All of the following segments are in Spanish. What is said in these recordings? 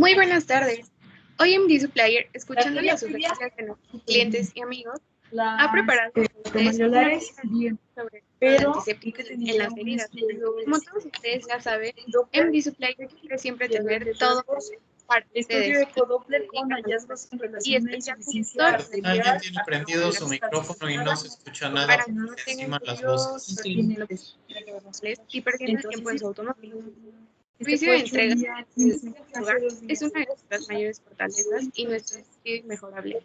Muy buenas tardes. Hoy en D-Supplier, escuchando las sugerencias de nuestros clientes y amigos, ha preparado una sobre el antiséptico en las heridas. Como todos ustedes ya saben, en D-Supplier quiere siempre tener todo parte de y especial Alguien tiene prendido su micrófono y no se escucha nada para porque que no se tengan enciman las voces. y perdiendo tiempo en su automóvil. El servicio de entrega en el hogar es una de nuestras mayores fortalezas y nuestro sitio inmejorable.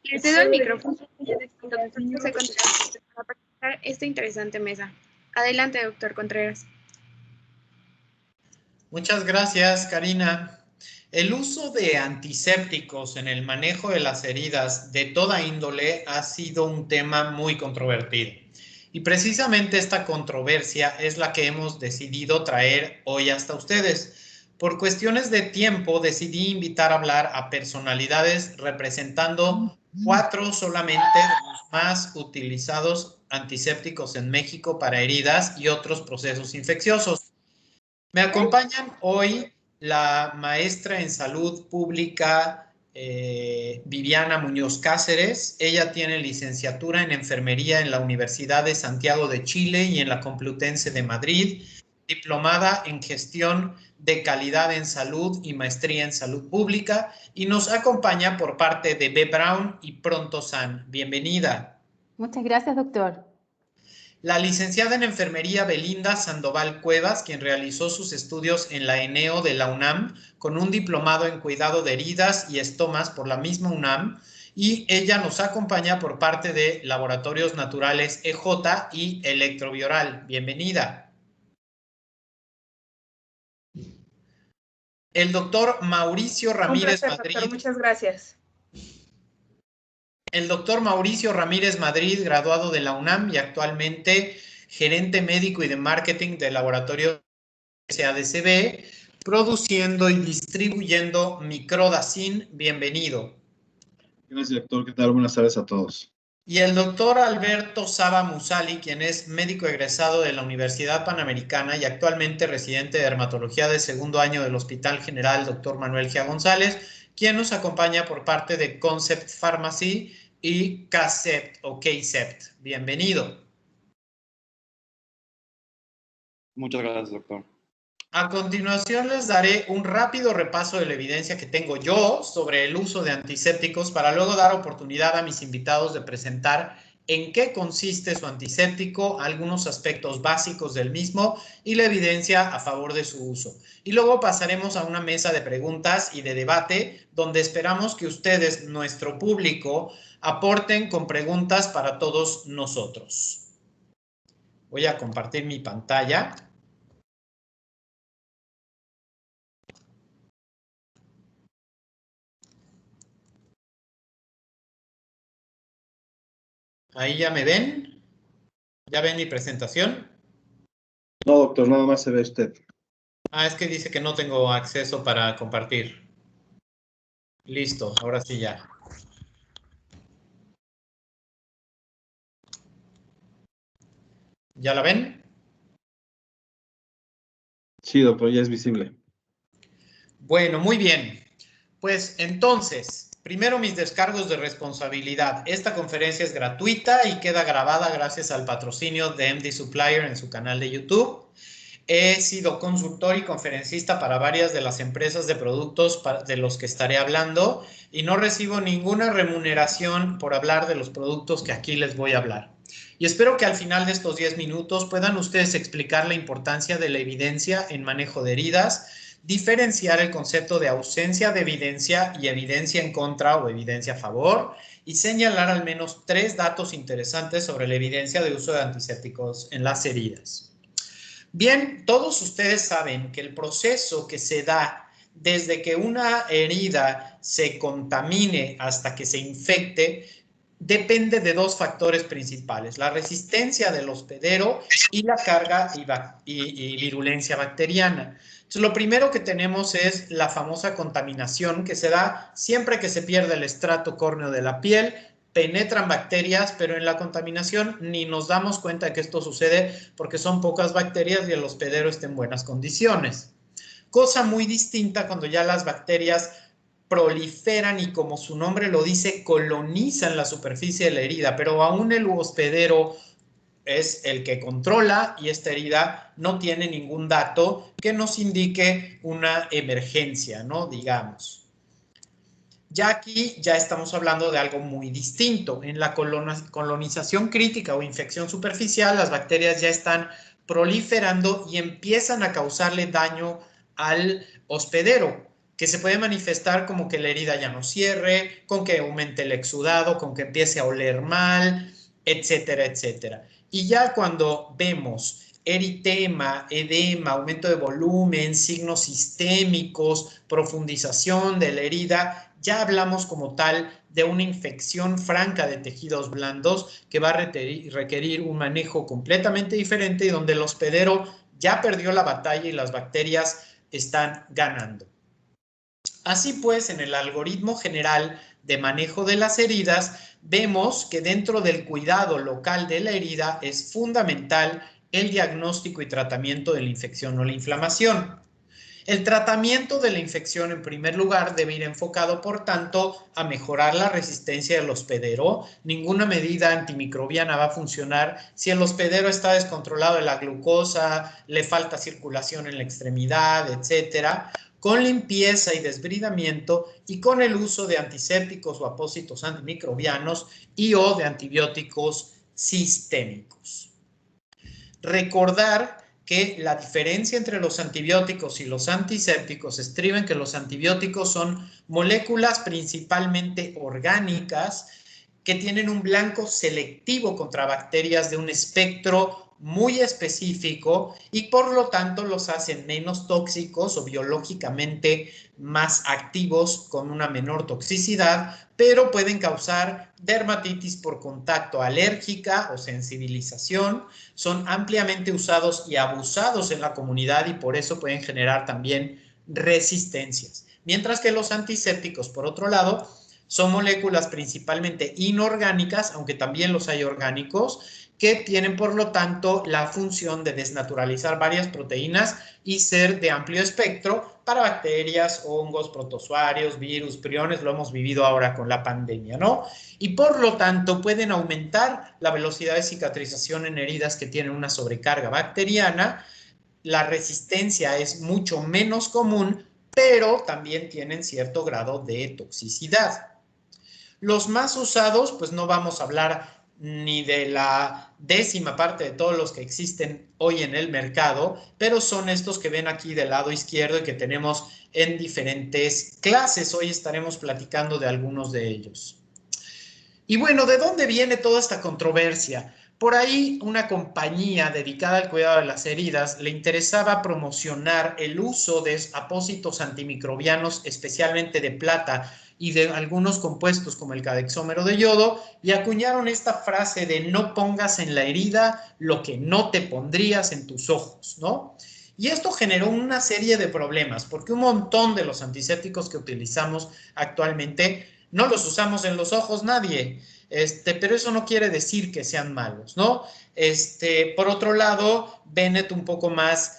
Le cedo el micrófono al doctor José Contreras para presentar esta interesante mesa. Adelante, doctor Contreras. Muchas gracias, Karina. El uso de antisépticos en el manejo de las heridas de toda índole ha sido un tema muy controvertido. Y precisamente esta controversia es la que hemos decidido traer hoy hasta ustedes. Por cuestiones de tiempo decidí invitar a hablar a personalidades representando 4 solamente de los más utilizados antisépticos en México para heridas y otros procesos infecciosos. Me acompañan hoy la maestra en salud pública Viviana Muñoz Cáceres. Ella tiene licenciatura en enfermería en la Universidad de Santiago de Chile y en la Complutense de Madrid, diplomada en gestión de calidad en salud y maestría en salud pública, y nos acompaña por parte de B. Brown y Pronto San. Bienvenida. Muchas gracias, doctor. La licenciada en enfermería Belinda Sandoval Cuevas, quien realizó sus estudios en la ENEO de la UNAM con un diplomado en cuidado de heridas y estomas por la misma UNAM, y ella nos acompaña por parte de Laboratorios Naturales EJ y Electrovioral. Bienvenida. El doctor Mauricio Ramírez Madrid. Doctor, muchas gracias. El doctor Mauricio Ramírez Madrid, graduado de la UNAM y actualmente gerente médico y de marketing del laboratorio SADCB, produciendo y distribuyendo Microdacin. Bienvenido. Gracias, doctor. ¿Qué tal? Buenas tardes a todos. Y el doctor Alberto Saba Musali, quien es médico egresado de la Universidad Panamericana y actualmente residente de dermatología de segundo año del Hospital General Dr. Manuel Gia González, quien nos acompaña por parte de Concept Pharmacy y KCEPT o KCEPT. Bienvenido. Muchas gracias, doctor. A continuación les daré un rápido repaso de la evidencia que tengo yo sobre el uso de antisépticos para luego dar oportunidad a mis invitados de presentar en qué consiste su antiséptico, algunos aspectos básicos del mismo y la evidencia a favor de su uso. Y luego pasaremos a una mesa de preguntas y de debate donde esperamos que ustedes, nuestro público, aporten con preguntas para todos nosotros. Voy a compartir mi pantalla. Ahí ya me ven. ¿Ya ven mi presentación? No, doctor, nada más se ve usted. Ah, es que dice que no tengo acceso para compartir. Listo, ahora sí ya. ¿Ya la ven? Sí, doctor, ya es visible. Bueno, muy bien. Pues entonces, primero mis descargos de responsabilidad. Esta conferencia es gratuita y queda grabada gracias al patrocinio de MD Supplier en su canal de YouTube. He sido consultor y conferencista para varias de las empresas de productos de los que estaré hablando y no recibo ninguna remuneración por hablar de los productos que aquí les voy a hablar. Y espero que al final de estos 10 minutos puedan ustedes explicar la importancia de la evidencia en manejo de heridas, diferenciar el concepto de ausencia de evidencia y evidencia en contra o evidencia a favor, y señalar al menos 3 datos interesantes sobre la evidencia de uso de antisépticos en las heridas. Bien, todos ustedes saben que el proceso que se da desde que una herida se contamine hasta que se infecte depende de 2 factores principales: la resistencia del hospedero y la carga y virulencia bacteriana. Entonces, lo primero que tenemos es la famosa contaminación que se da siempre que se pierde el estrato córneo de la piel. Penetran bacterias, pero en la contaminación ni nos damos cuenta de que esto sucede porque son pocas bacterias y el hospedero está en buenas condiciones. cosa muy distinta cuando ya las bacterias proliferan y, como su nombre lo dice, colonizan la superficie de la herida, pero aún el hospedero es el que controla y esta herida no tiene ningún dato que nos indique una emergencia, ¿no? Digamos. Ya aquí ya estamos hablando de algo muy distinto. En la colonización crítica o infección superficial, las bacterias ya están proliferando y empiezan a causarle daño al hospedero, que se puede manifestar como que la herida ya no cierre, con que aumente el exudado, con que empiece a oler mal, etcétera, etcétera. Y ya cuando vemos eritema, edema, aumento de volumen, signos sistémicos, profundización de la herida, ya hablamos como tal de una infección franca de tejidos blandos que va a requerir un manejo completamente diferente y donde el hospedero ya perdió la batalla y las bacterias están ganando. Así pues, en el algoritmo general de manejo de las heridas, vemos que dentro del cuidado local de la herida es fundamental el diagnóstico y tratamiento de la infección o la inflamación. El tratamiento de la infección, en primer lugar, debe ir enfocado, por tanto, a mejorar la resistencia del hospedero. Ninguna medida antimicrobiana va a funcionar si el hospedero está descontrolado de la glucosa, le falta circulación en la extremidad, etcétera. Con limpieza y desbridamiento y con el uso de antisépticos o apósitos antimicrobianos y o de antibióticos sistémicos. Recordar que la diferencia entre los antibióticos y los antisépticos estriba en que los antibióticos son moléculas principalmente orgánicas que tienen un blanco selectivo contra bacterias de un espectro muy específico y por lo tanto los hacen menos tóxicos o biológicamente más activos con una menor toxicidad, pero pueden causar dermatitis por contacto alérgica o sensibilización. Son ampliamente usados y abusados en la comunidad y por eso pueden generar también resistencias. Mientras que los antisépticos, por otro lado, son moléculas principalmente inorgánicas, aunque también los hay orgánicos, que tienen por lo tanto la función de desnaturalizar varias proteínas y ser de amplio espectro para bacterias, hongos, protozoarios, virus, priones, lo hemos vivido ahora con la pandemia, ¿no? Y por lo tanto pueden aumentar la velocidad de cicatrización en heridas que tienen una sobrecarga bacteriana. La resistencia es mucho menos común, pero también tienen cierto grado de toxicidad. Los más usados, pues no vamos a hablar ni de la 10ª parte de todos los que existen hoy en el mercado, pero son estos que ven aquí del lado izquierdo y que tenemos en diferentes clases. Hoy estaremos platicando de algunos de ellos. Y bueno, ¿de dónde viene toda esta controversia? Por ahí una compañía dedicada al cuidado de las heridas le interesaba promocionar el uso de apósitos antimicrobianos, especialmente de plata, y de algunos compuestos como el cadexómero de yodo, y acuñaron esta frase de no pongas en la herida lo que no te pondrías en tus ojos, ¿no? Y esto generó una serie de problemas, porque un montón de los antisépticos que utilizamos actualmente no los usamos en los ojos nadie, pero eso no quiere decir que sean malos, ¿no? Por otro lado, Bennett un poco más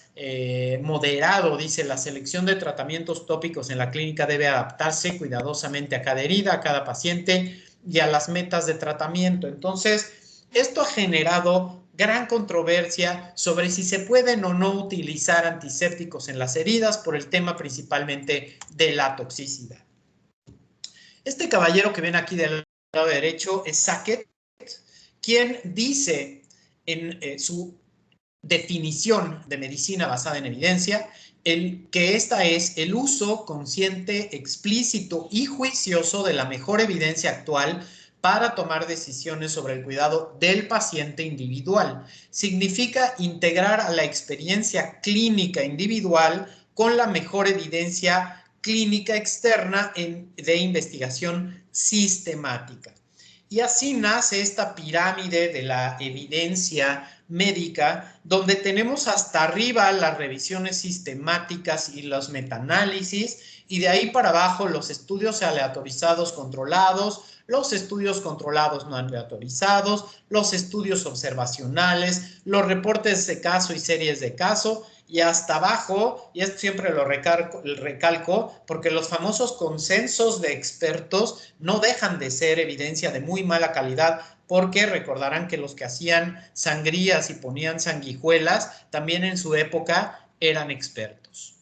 moderado, dice, la selección de tratamientos tópicos en la clínica debe adaptarse cuidadosamente a cada herida, a cada paciente y a las metas de tratamiento. Entonces, esto ha generado gran controversia sobre si se pueden o no utilizar antisépticos en las heridas por el tema principalmente de la toxicidad. Este caballero que ven aquí del lado derecho es Sackett, quien dice en su definición de medicina basada en evidencia, que esta es el uso consciente, explícito y juicioso de la mejor evidencia actual para tomar decisiones sobre el cuidado del paciente individual. Significa integrar a la experiencia clínica individual con la mejor evidencia clínica externa de investigación sistemática. Y así nace esta pirámide de la evidencia médica, donde tenemos hasta arriba las revisiones sistemáticas y los metaanálisis, y de ahí para abajo los estudios aleatorizados controlados, los estudios controlados no aleatorizados, los estudios observacionales, los reportes de caso y series de caso, y hasta abajo, y esto siempre lo recalco, porque los famosos consensos de expertos no dejan de ser evidencia de muy mala calidad, porque recordarán que los que hacían sangrías y ponían sanguijuelas, también en su época eran expertos.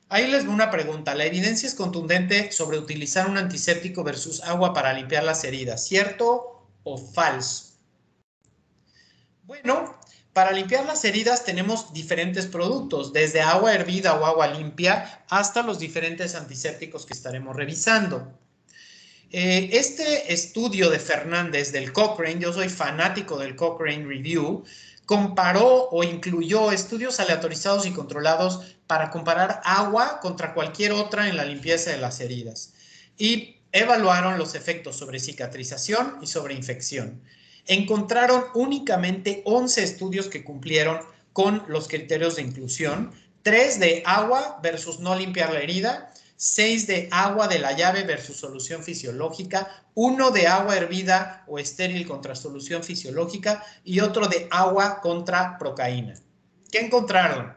Ahí les doy una pregunta. La evidencia es contundente sobre utilizar un antiséptico versus agua para limpiar las heridas. ¿Cierto o falso? Bueno, para limpiar las heridas tenemos diferentes productos, desde agua hervida o agua limpia hasta los diferentes antisépticos que estaremos revisando. Este estudio de Fernández del Cochrane, yo soy fanático del Cochrane Review, comparó o incluyó estudios aleatorizados y controlados para comparar agua contra cualquier otra en la limpieza de las heridas y evaluaron los efectos sobre cicatrización y sobre infección. Encontraron únicamente 11 estudios que cumplieron con los criterios de inclusión, 3 de agua versus no limpiar la herida, 6 de agua de la llave versus solución fisiológica, 1 de agua hervida o estéril contra solución fisiológica y otro de agua contra procaína. ¿Qué encontraron?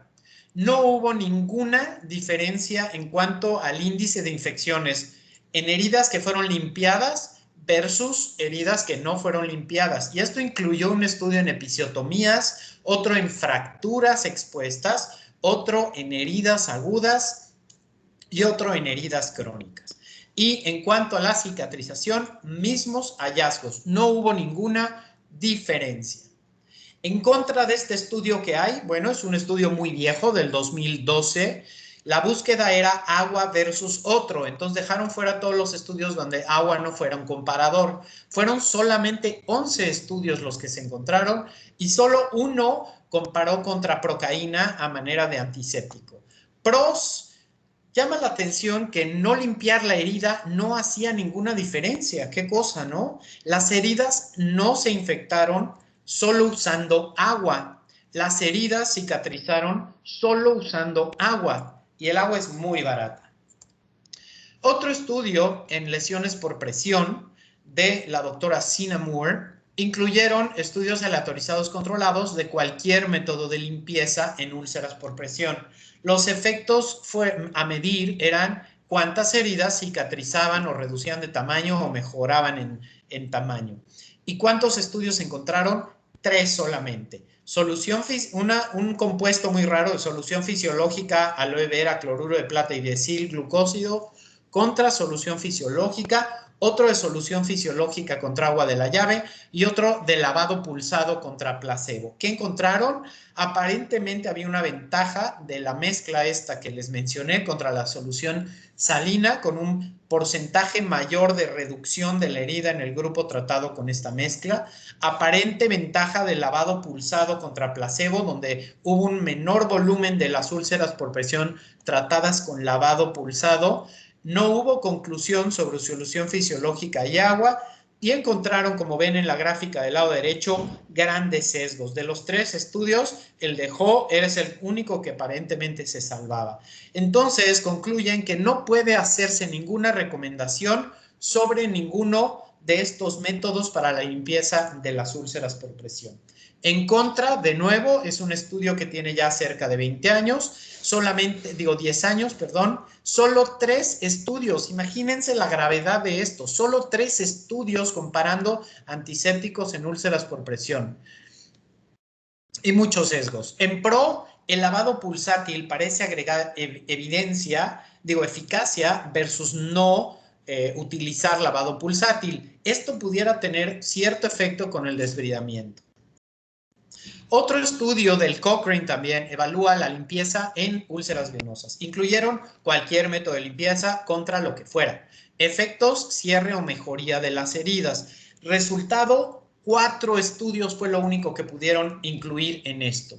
No hubo ninguna diferencia en cuanto al índice de infecciones en heridas que fueron limpiadas versus heridas que no fueron limpiadas. Y esto incluyó un estudio en episiotomías, otro en fracturas expuestas, otro en heridas agudas y otro en heridas crónicas. Y en cuanto a la cicatrización, mismos hallazgos. No hubo ninguna diferencia. En contra de este estudio que hay, bueno, es un estudio muy viejo, del 2012, la búsqueda era agua versus otro, entonces dejaron fuera todos los estudios donde agua no fuera un comparador. Fueron solamente 11 estudios los que se encontraron y solo uno comparó contra procaína a manera de antiséptico. Pros, llama la atención que no limpiar la herida no hacía ninguna diferencia. ¿Qué cosa, no? Las heridas no se infectaron solo usando agua. Las heridas cicatrizaron solo usando agua. Y el agua es muy barata. Otro estudio en lesiones por presión de la doctora Sina Moore incluyeron estudios aleatorizados controlados de cualquier método de limpieza en úlceras por presión. Los efectos a medir eran cuántas heridas cicatrizaban o reducían de tamaño o mejoraban en tamaño. ¿Y cuántos estudios se encontraron? 3 solamente. Un compuesto muy raro de solución fisiológica, aloe vera, cloruro de plata y desilglucósido contra solución fisiológica, otro de solución fisiológica contra agua de la llave y otro de lavado pulsado contra placebo. ¿Qué encontraron? Aparentemente había una ventaja de la mezcla esta que les mencioné contra la solución salina con un porcentaje mayor de reducción de la herida en el grupo tratado con esta mezcla. Aparente ventaja del lavado pulsado contra placebo, donde hubo un menor volumen de las úlceras por presión tratadas con lavado pulsado. No hubo conclusión sobre solución fisiológica y agua y encontraron, como ven en la gráfica del lado derecho, grandes sesgos. De los 3 estudios, el de Ho era el único que aparentemente se salvaba. Entonces, concluyen que no puede hacerse ninguna recomendación sobre ninguno de estos métodos para la limpieza de las úlceras por presión. En contra, de nuevo, es un estudio que tiene ya cerca de 20 años, solamente, 10 años, perdón, solo 3 estudios, imagínense la gravedad de esto, solo 3 estudios comparando antisépticos en úlceras por presión. Y muchos sesgos. En pro, el lavado pulsátil parece agregar eficacia versus no utilizar lavado pulsátil. Esto pudiera tener cierto efecto con el desbridamiento. Otro estudio del Cochrane también evalúa la limpieza en úlceras venosas. Incluyeron cualquier método de limpieza contra lo que fuera. Efectos, cierre o mejoría de las heridas. Resultado, 4 estudios fue lo único que pudieron incluir en esto.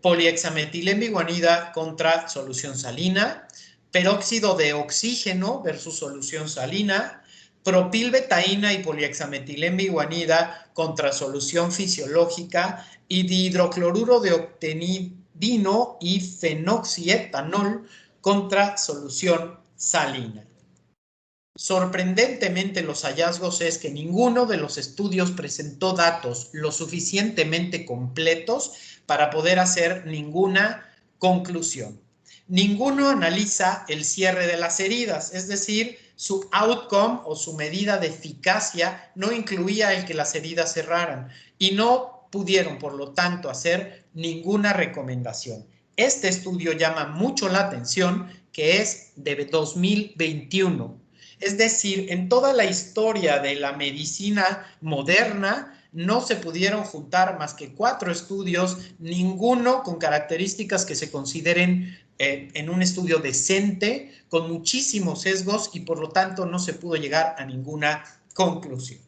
Polihexametilenbiguanida contra solución salina, peróxido de oxígeno versus solución salina, propilbetaína y polihexametilenbiguanida contra solución fisiológica y dihidrocloruro de octenidino y fenoxietanol contra solución salina. Sorprendentemente, los hallazgos es que ninguno de los estudios presentó datos lo suficientemente completos para poder hacer ninguna Conclusión. Ninguno analiza el cierre de las heridas, es decir, su outcome o su medida de eficacia no incluía el que las heridas cerraran y no pudieron, por lo tanto, hacer ninguna recomendación. Este estudio llama mucho la atención, que es de 2021. Es decir, en toda la historia de la medicina moderna, no se pudieron juntar más que 4 estudios, ninguno con características que se consideren en un estudio decente, con muchísimos sesgos y por lo tanto no se pudo llegar a ninguna conclusión.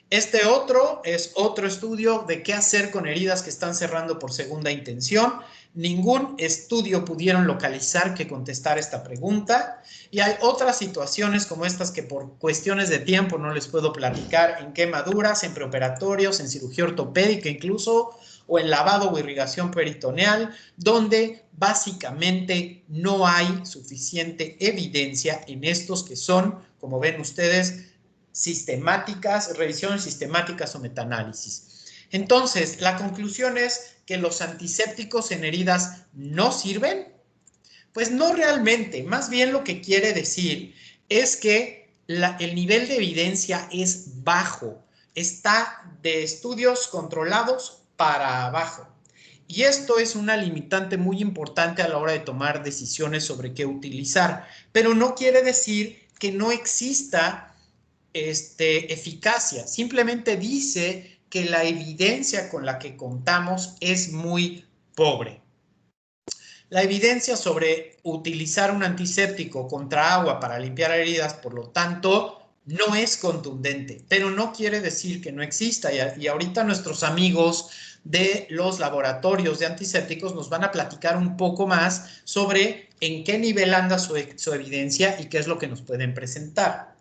Este otro es otro estudio de qué hacer con heridas que están cerrando por segunda intención. Ningún estudio pudieron localizar que contestar esta pregunta. Y hay otras situaciones como estas que por cuestiones de tiempo no les puedo platicar, en quemaduras, en preoperatorios, en cirugía ortopédica incluso, o en lavado o irrigación peritoneal, donde básicamente no hay suficiente evidencia en estos que son, como ven ustedes, sistemáticas, revisiones sistemáticas o metaanálisis. Entonces, la conclusión es que los antisépticos en heridas no sirven. Pues no realmente, más bien lo que quiere decir es que el nivel de evidencia es bajo, está de estudios controlados para abajo. Y esto es una limitante muy importante a la hora de tomar decisiones sobre qué utilizar, pero no quiere decir que no exista eficacia, simplemente dice que la evidencia con la que contamos es muy pobre. La evidencia sobre utilizar un antiséptico contra agua para limpiar heridas, por lo tanto, no es contundente, pero no quiere decir que no exista. Y ahorita nuestros amigos de los laboratorios de antisépticos nos van a platicar un poco más sobre en qué nivel anda su evidencia y qué es lo que nos pueden presentar.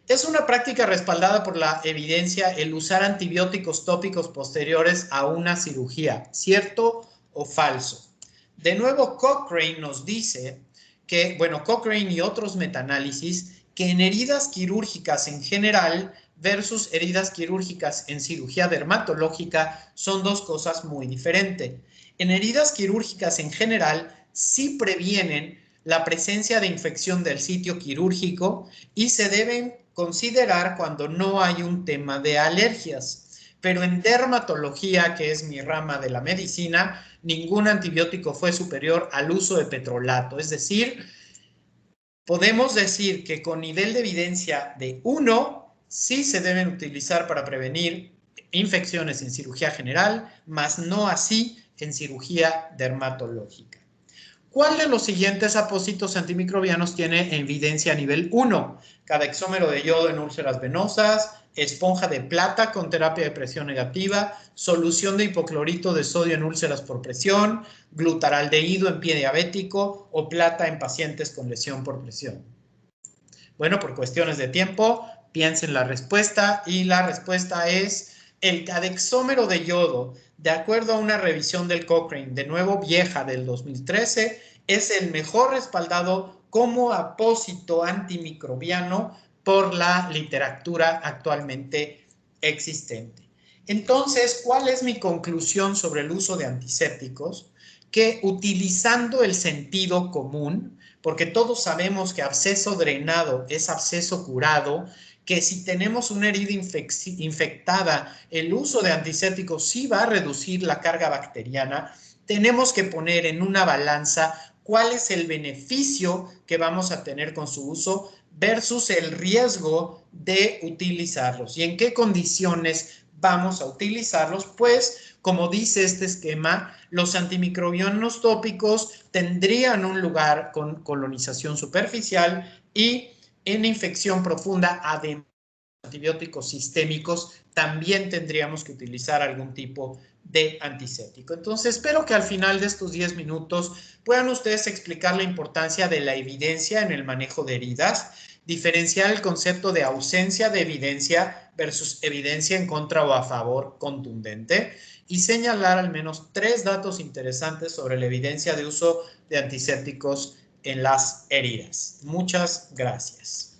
Es una práctica respaldada por la evidencia el usar antibióticos tópicos posteriores a una cirugía, ¿cierto o falso? De nuevo, Cochrane nos dice que, bueno, Cochrane y otros metaanálisis, que en heridas quirúrgicas en general versus heridas quirúrgicas en cirugía dermatológica son dos cosas muy diferentes. En heridas quirúrgicas en general sí previenen la presencia de infección del sitio quirúrgico y se deben considerar cuando no hay un tema de alergias. Pero en dermatología, que es mi rama de la medicina, ningún antibiótico fue superior al uso de petrolato. Es decir, podemos decir que con nivel de evidencia de 1, sí se deben utilizar para prevenir infecciones en cirugía general, mas no así en cirugía dermatológica. ¿Cuál de los siguientes apósitos antimicrobianos tiene evidencia a nivel 1? Cadexómero de yodo en úlceras venosas, esponja de plata con terapia de presión negativa, solución de hipoclorito de sodio en úlceras por presión, glutaraldehído en pie diabético o plata en pacientes con lesión por presión. Bueno, por cuestiones de tiempo, piensen la respuesta y la respuesta es el cadexómero de yodo, de acuerdo a una revisión del Cochrane, de nuevo vieja del 2013, es el mejor respaldado como apósito antimicrobiano por la literatura actualmente existente. Entonces, ¿cuál es mi conclusión sobre el uso de antisépticos? Que utilizando el sentido común, porque todos sabemos que absceso drenado es absceso curado, que si tenemos una herida infectada, el uso de antisépticos sí va a reducir la carga bacteriana. Tenemos que poner en una balanza cuál es el beneficio que vamos a tener con su uso versus el riesgo de utilizarlos y en qué condiciones vamos a utilizarlos, pues como dice este esquema, los antimicrobianos tópicos tendrían un lugar con colonización superficial y en infección profunda, además de antibióticos sistémicos, también tendríamos que utilizar algún tipo de antiséptico. Entonces, espero que al final de estos 10 minutos puedan ustedes explicar la importancia de la evidencia en el manejo de heridas, diferenciar el concepto de ausencia de evidencia versus evidencia en contra o a favor contundente y señalar al menos 3 datos interesantes sobre la evidencia de uso de antisépticos en las heridas. Muchas gracias.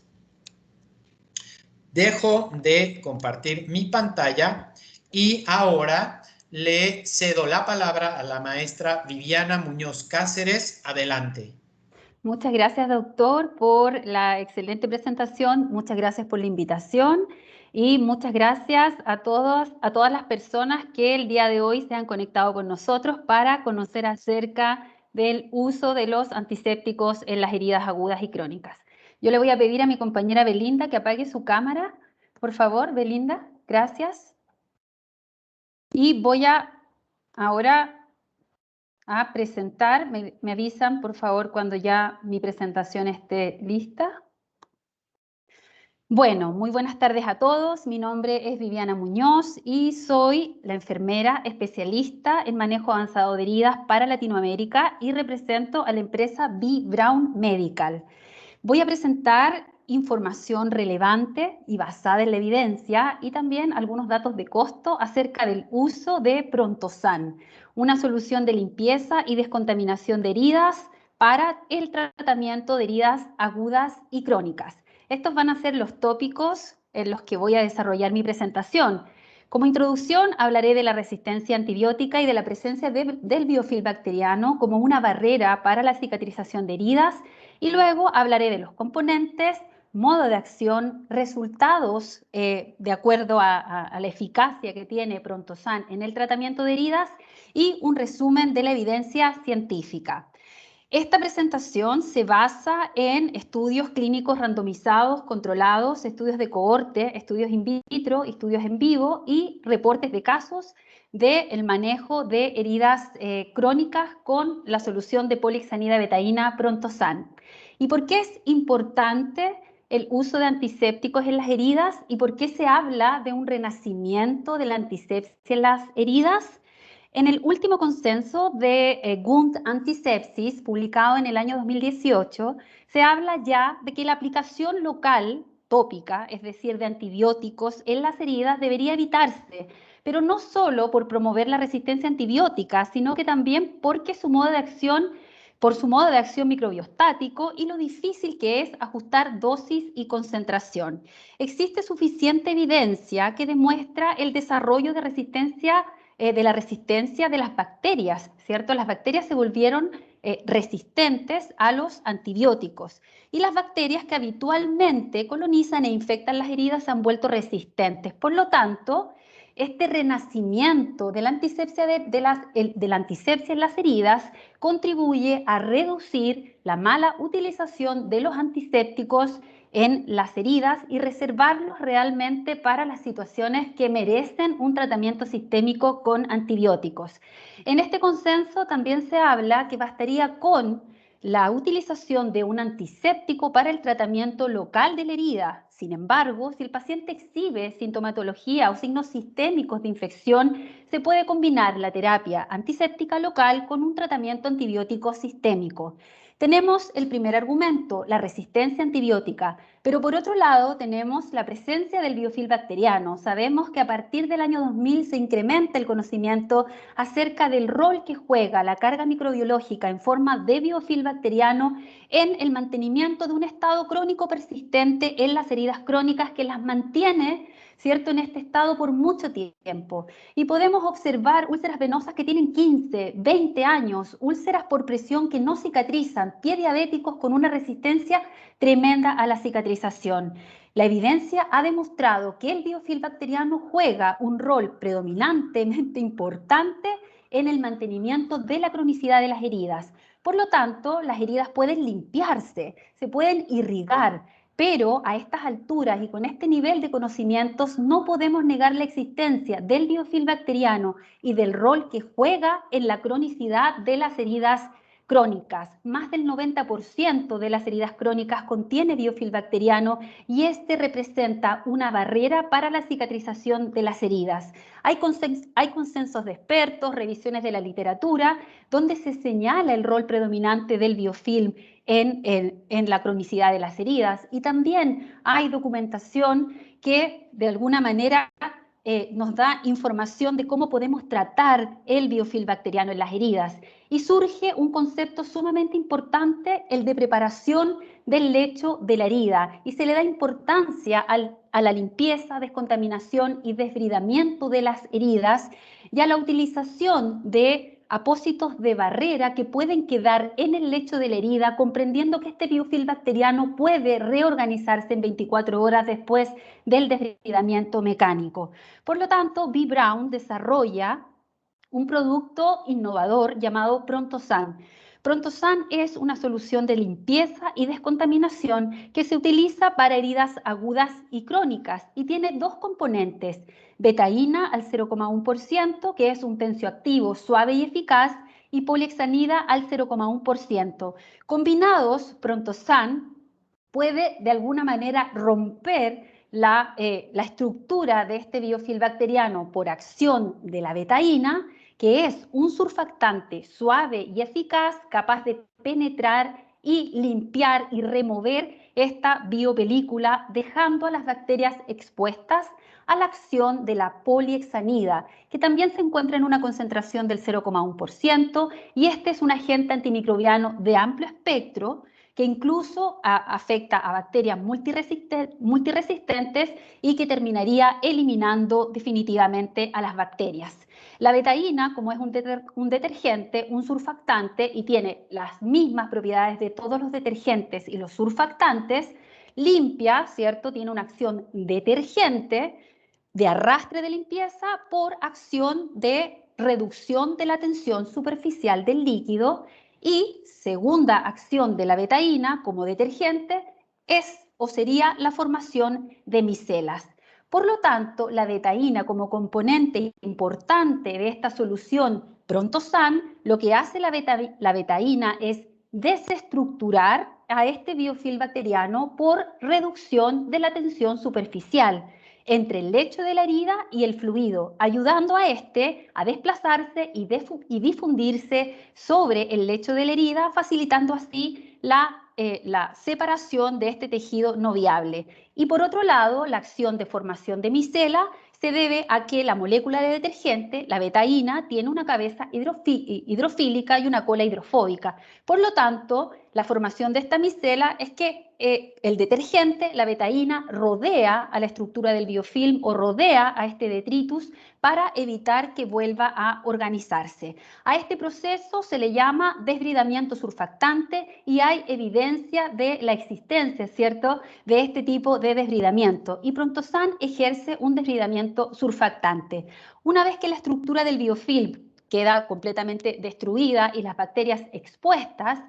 Dejo de compartir mi pantalla y ahora le cedo la palabra a la maestra Viviana Muñoz Cáceres. Adelante. Muchas gracias, doctor, por la excelente presentación. Muchas gracias por la invitación y muchas gracias a todas las personas que el día de hoy se han conectado con nosotros para conocer acerca del uso de los antisépticos en las heridas agudas y crónicas. Yo le voy a pedir a mi compañera Belinda que apague su cámara. Por favor, Belinda, gracias. Y voy ahora a presentar. Me avisan, por favor, cuando ya mi presentación esté lista. Bueno, muy buenas tardes a todos. Mi nombre es Viviana Muñoz y soy la enfermera especialista en manejo avanzado de heridas para Latinoamérica y represento a la empresa B. Braun Medical. Voy a presentar información relevante y basada en la evidencia y también algunos datos de costo acerca del uso de Prontosan, una solución de limpieza y descontaminación de heridas para el tratamiento de heridas agudas y crónicas. Estos van a ser los tópicos en los que voy a desarrollar mi presentación. Como introducción, hablaré de la resistencia antibiótica y de la presencia del biofilm bacteriano como una barrera para la cicatrización de heridas, y luego hablaré de los componentes, modo de acción, resultados de acuerdo a la eficacia que tiene Prontosan en el tratamiento de heridas y un resumen de la evidencia científica. Esta presentación se basa en estudios clínicos randomizados, controlados, estudios de cohorte, estudios in vitro, estudios en vivo y reportes de casos del manejo de heridas crónicas con la solución de polixanida betaína Prontosan. ¿Y por qué es importante el uso de antisépticos en las heridas y por qué se habla de un renacimiento de la antisepsia en las heridas? En el último consenso de GUNT Antisepsis, publicado en el año 2018, se habla ya de que la aplicación local, tópica, es decir, de antibióticos en las heridas, debería evitarse, pero no solo por promover la resistencia antibiótica, sino que también porque por su modo de acción microbiostático y lo difícil que es ajustar dosis y concentración. Existe suficiente evidencia que demuestra el desarrollo de la resistencia de las bacterias, ¿cierto? Las bacterias se volvieron resistentes a los antibióticos y las bacterias que habitualmente colonizan e infectan las heridas se han vuelto resistentes. Por lo tanto, este renacimiento de la antisepsia, de la antisepsia en las heridas contribuye a reducir la mala utilización de los antisépticos en las heridas y reservarlos realmente para las situaciones que merecen un tratamiento sistémico con antibióticos. En este consenso también se habla que bastaría con la utilización de un antiséptico para el tratamiento local de la herida. Sin embargo, si el paciente exhibe sintomatología o signos sistémicos de infección, se puede combinar la terapia antiséptica local con un tratamiento antibiótico sistémico. Tenemos el primer argumento, la resistencia antibiótica, pero por otro lado tenemos la presencia del biofilm bacteriano. Sabemos que a partir del año 2000 se incrementa el conocimiento acerca del rol que juega la carga microbiológica en forma de biofilm bacteriano en el mantenimiento de un estado crónico persistente en las heridas crónicas que las mantiene, ¿cierto?, en este estado por mucho tiempo. Y podemos observar úlceras venosas que tienen 15, 20 años, úlceras por presión que no cicatrizan, pie diabéticos con una resistencia tremenda a la cicatrización. La evidencia ha demostrado que el biofilm bacteriano juega un rol predominantemente importante en el mantenimiento de la cronicidad de las heridas. Por lo tanto, las heridas pueden limpiarse, se pueden irrigar, pero a estas alturas y con este nivel de conocimientos no podemos negar la existencia del biofilm bacteriano y del rol que juega en la cronicidad de las heridas crónicas. Más del 90% de las heridas crónicas contiene biofilm bacteriano y este representa una barrera para la cicatrización de las heridas. Hay consensos de expertos, revisiones de la literatura, donde se señala el rol predominante del biofilm en la cronicidad de las heridas. Y también hay documentación que de alguna manera nos da información de cómo podemos tratar el biofilm bacteriano en las heridas. Y surge un concepto sumamente importante, el de preparación del lecho de la herida. Y se le da importancia a la limpieza, descontaminación y desbridamiento de las heridas y a la utilización de apósitos de barrera que pueden quedar en el lecho de la herida, comprendiendo que este biofilm bacteriano puede reorganizarse en 24 horas después del desbridamiento mecánico. Por lo tanto, B. Braun desarrolla un producto innovador llamado ProntoSan. ProntoSan es una solución de limpieza y descontaminación que se utiliza para heridas agudas y crónicas y tiene dos componentes: betaína al 0,1%, que es un tensioactivo suave y eficaz, y polihexanida al 0,1%. Combinados, ProntoSan puede de alguna manera romper la estructura de este biofilm bacteriano por acción de la betaína, que es un surfactante suave y eficaz capaz de penetrar y limpiar y remover esta biopelícula, dejando a las bacterias expuestas a la acción de la polihexanida, que también se encuentra en una concentración del 0,1%, y este es un agente antimicrobiano de amplio espectro que incluso afecta a bacterias multiresistentes y que terminaría eliminando definitivamente a las bacterias. La betaína, como es un detergente, un surfactante, y tiene las mismas propiedades de todos los detergentes y los surfactantes, limpia, ¿cierto? Tiene una acción detergente, de arrastre de limpieza, por acción de reducción de la tensión superficial del líquido. Y segunda acción de la betaína como detergente es o sería la formación de micelas. Por lo tanto, la betaína como componente importante de esta solución ProntoSan, lo que hace la betaína es desestructurar a este biofilm bacteriano por reducción de la tensión superficial entre el lecho de la herida y el fluido, ayudando a este a desplazarse y difundirse sobre el lecho de la herida, facilitando así la separación de este tejido no viable. Y por otro lado, la acción de formación de micela se debe a que la molécula de detergente, la betaína, tiene una cabeza hidrofílica y una cola hidrofóbica. Por lo tanto, la formación de esta micela es que el detergente, la betaína, rodea a la estructura del biofilm o rodea a este detritus para evitar que vuelva a organizarse. A este proceso se le llama desbridamiento surfactante y hay evidencia de la existencia, ¿cierto?, de este tipo de desbridamiento. Y ProntoSan ejerce un desbridamiento surfactante. Una vez que la estructura del biofilm queda completamente destruida y las bacterias expuestas,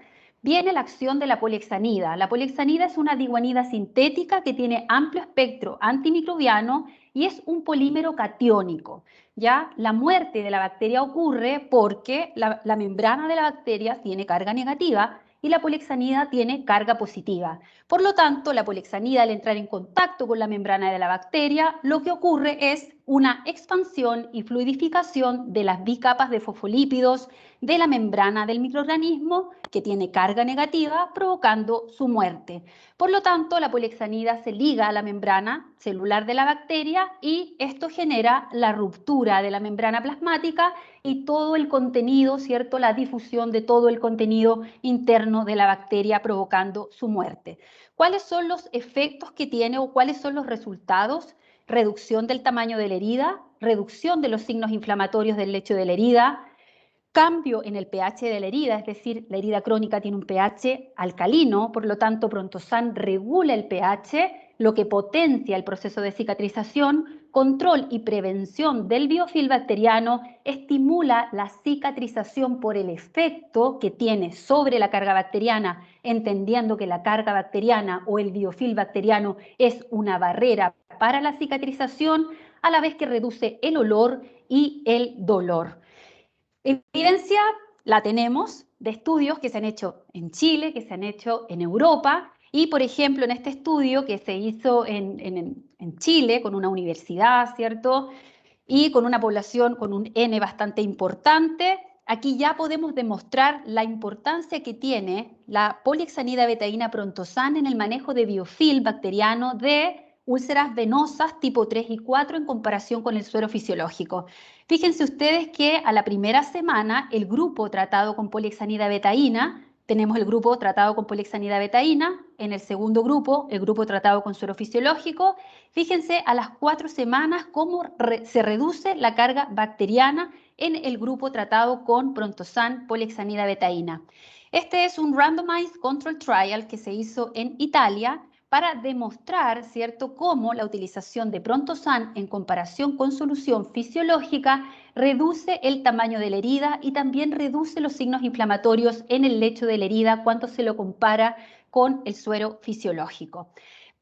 viene la acción de la polihexanida. La polihexanida es una diguanida sintética que tiene amplio espectro antimicrobiano y es un polímero catiónico. ¿Ya? La muerte de la bacteria ocurre porque la membrana de la bacteria tiene carga negativa y la polihexanida tiene carga positiva. Por lo tanto, la polihexanida, al entrar en contacto con la membrana de la bacteria, lo que ocurre es una expansión y fluidificación de las bicapas de fosfolípidos de la membrana del microorganismo que tiene carga negativa, provocando su muerte. Por lo tanto, la polihexanida se liga a la membrana celular de la bacteria y esto genera la ruptura de la membrana plasmática y todo el contenido, ¿cierto?, la difusión de todo el contenido interno de la bacteria, provocando su muerte. ¿Cuáles son los efectos que tiene o cuáles son los resultados? Reducción del tamaño de la herida, reducción de los signos inflamatorios del lecho de la herida, cambio en el pH de la herida, es decir, la herida crónica tiene un pH alcalino, por lo tanto ProntoSan regula el pH, lo que potencia el proceso de cicatrización, control y prevención del biofilm bacteriano, estimula la cicatrización por el efecto que tiene sobre la carga bacteriana, entendiendo que la carga bacteriana o el biofilm bacteriano es una barrera para la cicatrización, a la vez que reduce el olor y el dolor. Evidencia la tenemos de estudios que se han hecho en Chile, que se han hecho en Europa, y por ejemplo en este estudio que se hizo en Chile con una universidad, ¿cierto?, y con una población con un N bastante importante, aquí ya podemos demostrar la importancia que tiene la polihexanida betaína ProntoSan en el manejo de biofilm bacteriano de úlceras venosas tipo 3 y 4 en comparación con el suero fisiológico. Fíjense ustedes que a la primera semana el grupo tratado con polihexanida betaína tenemos el grupo tratado con polihexanida betaína. En el segundo grupo, el grupo tratado con suero fisiológico. Fíjense a las 4 semanas cómo se reduce la carga bacteriana en el grupo tratado con Prontosan polihexanida betaína. Este es un randomized control trial que se hizo en Italia para demostrar, ¿cierto?, cómo la utilización de Prontosan en comparación con solución fisiológica reduce el tamaño de la herida y también reduce los signos inflamatorios en el lecho de la herida cuando se lo compara con el suero fisiológico.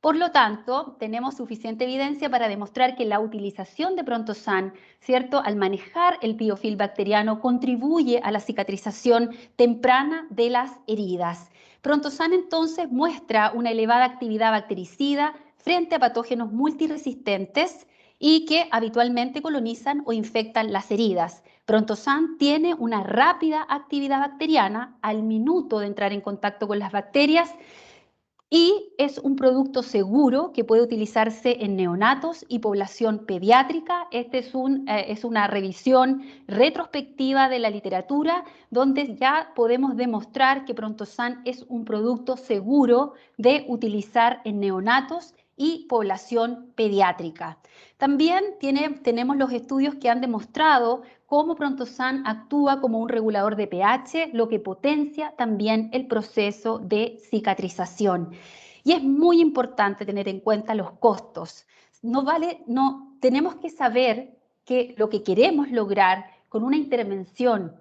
Por lo tanto, tenemos suficiente evidencia para demostrar que la utilización de Prontosan, ¿cierto?, al manejar el biofilm bacteriano, contribuye a la cicatrización temprana de las heridas. Prontosan entonces muestra una elevada actividad bactericida frente a patógenos multiresistentes y que habitualmente colonizan o infectan las heridas. Prontosan tiene una rápida actividad bacteriana al minuto de entrar en contacto con las bacterias y es un producto seguro que puede utilizarse en neonatos y población pediátrica. Esta es una revisión retrospectiva de la literatura donde ya podemos demostrar que Prontosan es un producto seguro de utilizar en neonatos y población pediátrica. También tenemos los estudios que han demostrado cómo Prontosan actúa como un regulador de pH, lo que potencia también el proceso de cicatrización. Y es muy importante tener en cuenta los costos. Tenemos que saber que lo que queremos lograr con una intervención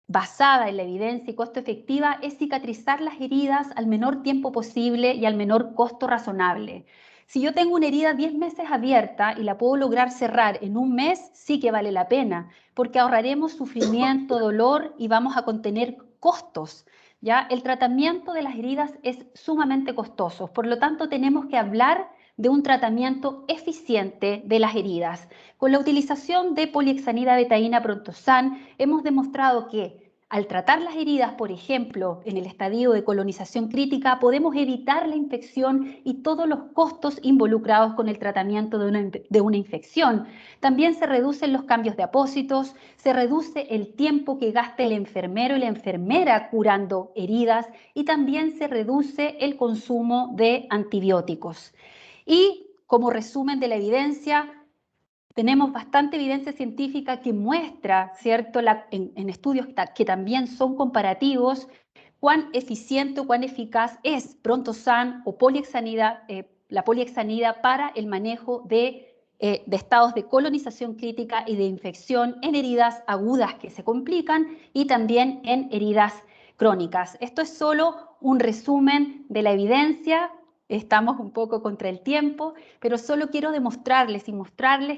basada en la evidencia y costo efectiva es cicatrizar las heridas al menor tiempo posible y al menor costo razonable. Si yo tengo una herida 10 meses abierta y la puedo lograr cerrar en un mes, sí que vale la pena, porque ahorraremos sufrimiento, dolor y vamos a contener costos. ¿Ya? El tratamiento de las heridas es sumamente costoso, por lo tanto tenemos que hablar de un tratamiento eficiente de las heridas. Con la utilización de polihexanida betaína Prontosan hemos demostrado que al tratar las heridas, por ejemplo, en el estadio de colonización crítica, podemos evitar la infección y todos los costos involucrados con el tratamiento de una infección. También se reducen los cambios de apósitos, se reduce el tiempo que gasta el enfermero y la enfermera curando heridas y también se reduce el consumo de antibióticos. Y como resumen de la evidencia, tenemos bastante evidencia científica que muestra, ¿cierto?, en estudios que también son comparativos, cuán eficiente o cuán eficaz es Prontosan o la polihexanida para el manejo de estados de colonización crítica y de infección en heridas agudas que se complican y también en heridas crónicas. Esto es solo un resumen de la evidencia. Estamos un poco contra el tiempo, pero solo quiero demostrarles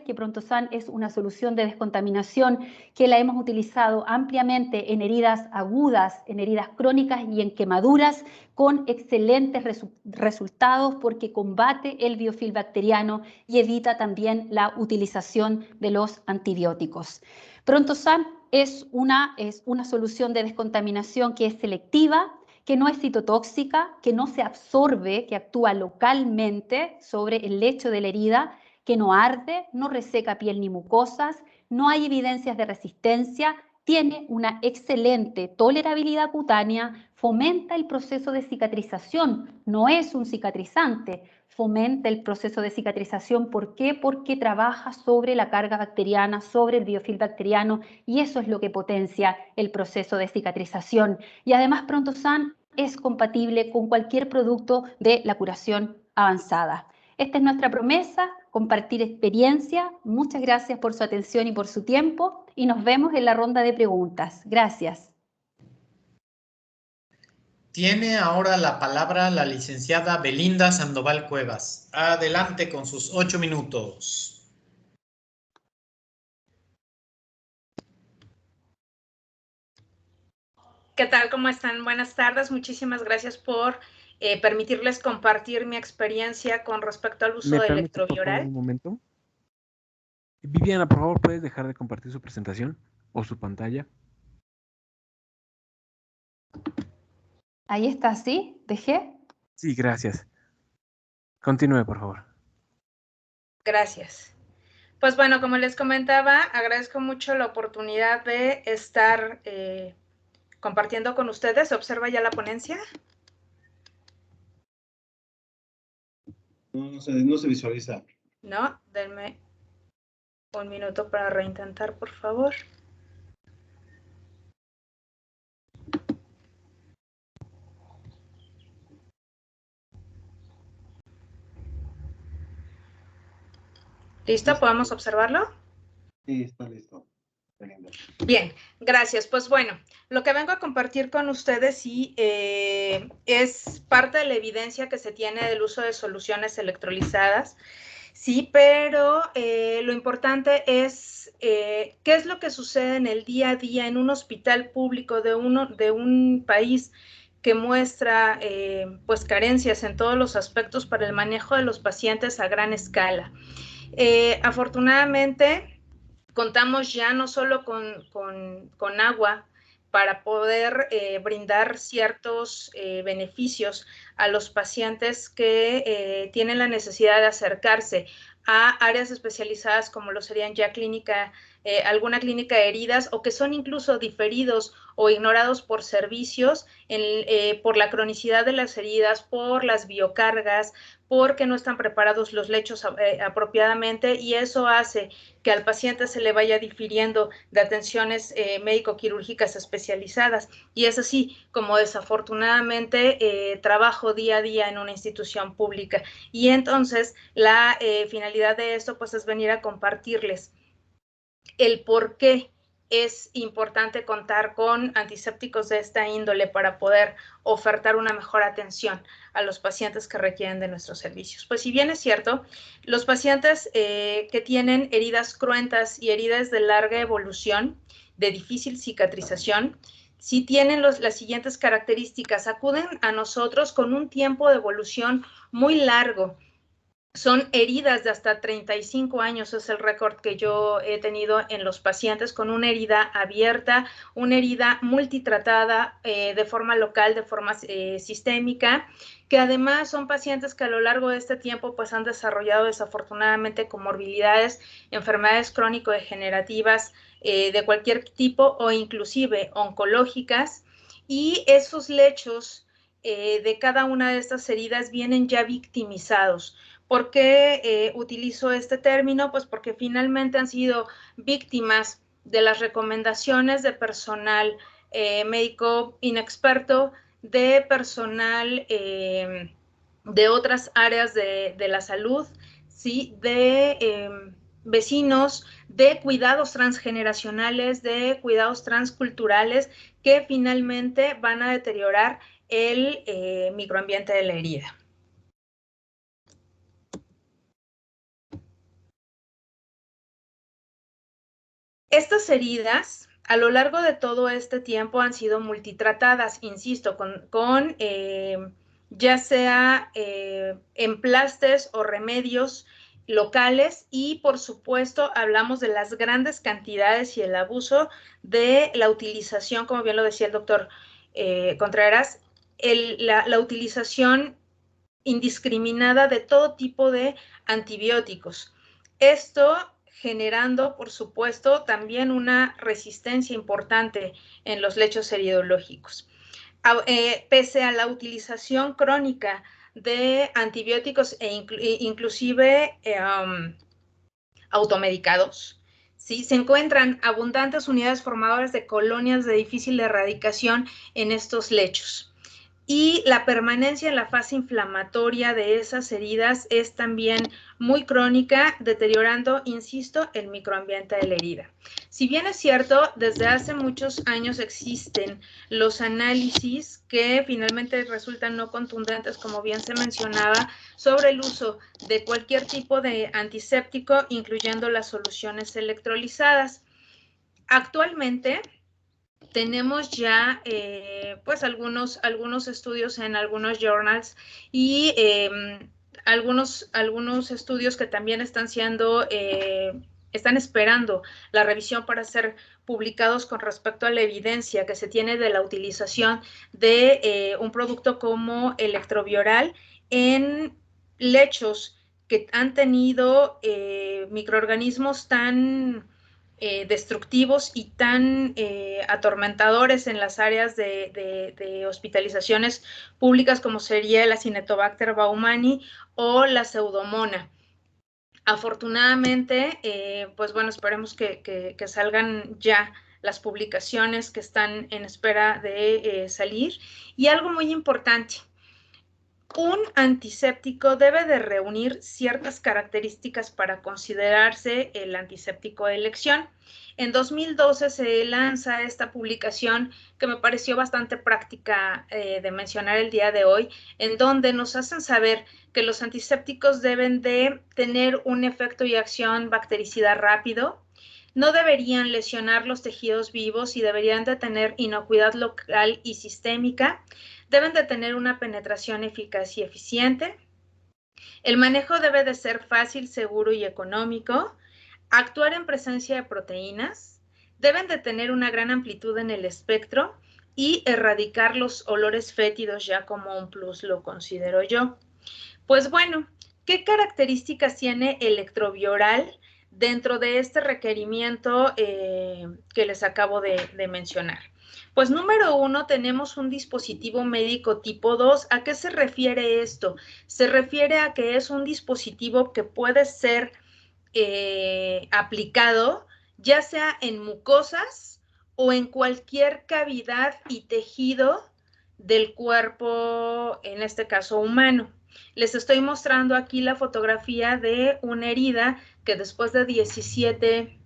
que Prontosan es una solución de descontaminación que la hemos utilizado ampliamente en heridas agudas, en heridas crónicas y en quemaduras con excelentes resultados porque combate el biofilm bacteriano y evita también la utilización de los antibióticos. Prontosan es una solución de descontaminación que es selectiva, que no es citotóxica, que no se absorbe, que actúa localmente sobre el lecho de la herida, que no arde, no reseca piel ni mucosas, no hay evidencias de resistencia, tiene una excelente tolerabilidad cutánea, fomenta el proceso de cicatrización, no es un cicatrizante, fomenta el proceso de cicatrización. ¿Por qué? Porque trabaja sobre la carga bacteriana, sobre el biofilm bacteriano y eso es lo que potencia el proceso de cicatrización. Y además Prontosan es compatible con cualquier producto de la curación avanzada. Esta es nuestra promesa, compartir experiencia. Muchas gracias por su atención y por su tiempo y nos vemos en la ronda de preguntas. Gracias. Tiene ahora la palabra la licenciada Belinda Sandoval Cuevas. Adelante con sus 8 minutos. ¿Qué tal? ¿Cómo están? Buenas tardes. Muchísimas gracias por permitirles compartir mi experiencia con respecto al uso del electrovioral. Un momento. Viviana, por favor, ¿puedes dejar de compartir su presentación o su pantalla? Ahí está, ¿sí? ¿Dejé? Sí, gracias. Continúe, por favor. Gracias. Pues bueno, como les comentaba, agradezco mucho la oportunidad de estar compartiendo con ustedes. ¿Se observa ya la ponencia? No se visualiza. No, denme un minuto para reintentar, por favor. ¿Listo? ¿Podemos observarlo? Sí, está listo. Bien, gracias. Pues bueno, lo que vengo a compartir con ustedes sí es parte de la evidencia que se tiene del uso de soluciones electrolizadas, sí, pero lo importante es qué es lo que sucede en el día a día en un hospital público de un país que muestra pues carencias en todos los aspectos para el manejo de los pacientes a gran escala. Afortunadamente, contamos ya no solo con agua para poder brindar ciertos beneficios a los pacientes que tienen la necesidad de acercarse a áreas especializadas como lo serían ya alguna clínica de heridas, o que son incluso diferidos o ignorados por servicios por la cronicidad de las heridas, por las biocargas, porque no están preparados los lechos apropiadamente, y eso hace que al paciente se le vaya difiriendo de atenciones médico-quirúrgicas especializadas. Y es así como desafortunadamente trabajo día a día en una institución pública. Y entonces la finalidad de esto pues es venir a compartirles el por qué es importante contar con antisépticos de esta índole para poder ofertar una mejor atención a los pacientes que requieren de nuestros servicios. Pues si bien es cierto, los pacientes que tienen heridas cruentas y heridas de larga evolución, de difícil cicatrización, sí tienen las siguientes características. Acuden a nosotros con un tiempo de evolución muy largo. Son heridas de hasta 35 años, es el récord que yo he tenido en los pacientes, con una herida abierta, una herida multitratada de forma local, de forma sistémica, que además son pacientes que a lo largo de este tiempo pues han desarrollado desafortunadamente comorbilidades, enfermedades crónico-degenerativas de cualquier tipo o inclusive oncológicas, y esos lechos de cada una de estas heridas vienen ya victimizados. ¿Por qué utilizo este término? Pues porque finalmente han sido víctimas de las recomendaciones de personal médico inexperto, de personal de otras áreas de la salud, ¿sí? De vecinos, de cuidados transgeneracionales, de cuidados transculturales, que finalmente van a deteriorar el microambiente de la herida. Estas heridas, a lo largo de todo este tiempo, han sido multitratadas, insisto, con ya sea emplastes o remedios locales, y por supuesto hablamos de las grandes cantidades y el abuso de la utilización, como bien lo decía el doctor Contreras, la utilización indiscriminada de todo tipo de antibióticos. Esto generando, por supuesto, también una resistencia importante en los lechos heridológicos. Pese a la utilización crónica de antibióticos e inclusive automedicados, ¿sí? Se encuentran abundantes unidades formadoras de colonias de difícil erradicación en estos lechos. Y la permanencia en la fase inflamatoria de esas heridas es también muy crónica, deteriorando, insisto, el microambiente de la herida. Si bien es cierto, desde hace muchos años existen los análisis que finalmente resultan no contundentes, como bien se mencionaba, sobre el uso de cualquier tipo de antiséptico, incluyendo las soluciones electrolizadas. Actualmente tenemos ya pues algunos estudios en algunos journals, y algunos estudios que también están esperando la revisión para ser publicados con respecto a la evidencia que se tiene de la utilización de un producto como electrovioral en lechos que han tenido microorganismos tan destructivos y tan atormentadores en las áreas de hospitalizaciones públicas como sería la Acinetobacter baumannii o la Pseudomonas. Afortunadamente, pues bueno, esperemos que salgan ya las publicaciones que están en espera de salir. Y algo muy importante, un antiséptico debe de reunir ciertas características para considerarse el antiséptico de elección. En 2012 se lanza esta publicación que me pareció bastante práctica de mencionar el día de hoy, en donde nos hacen saber que los antisépticos deben de tener un efecto y acción bactericida rápido, no deberían lesionar los tejidos vivos y deberían de tener inocuidad local y sistémica, deben de tener una penetración eficaz y eficiente, el manejo debe de ser fácil, seguro y económico, actuar en presencia de proteínas, deben de tener una gran amplitud en el espectro y erradicar los olores fétidos ya como un plus, lo considero yo. Pues bueno, ¿qué características tiene Electrovioral dentro de este requerimiento que les acabo de mencionar? Pues número 1, tenemos un dispositivo médico tipo 2. ¿A qué se refiere esto? Se refiere a que es un dispositivo que puede ser aplicado ya sea en mucosas o en cualquier cavidad y tejido del cuerpo, en este caso humano. Les estoy mostrando aquí la fotografía de una herida que después de 17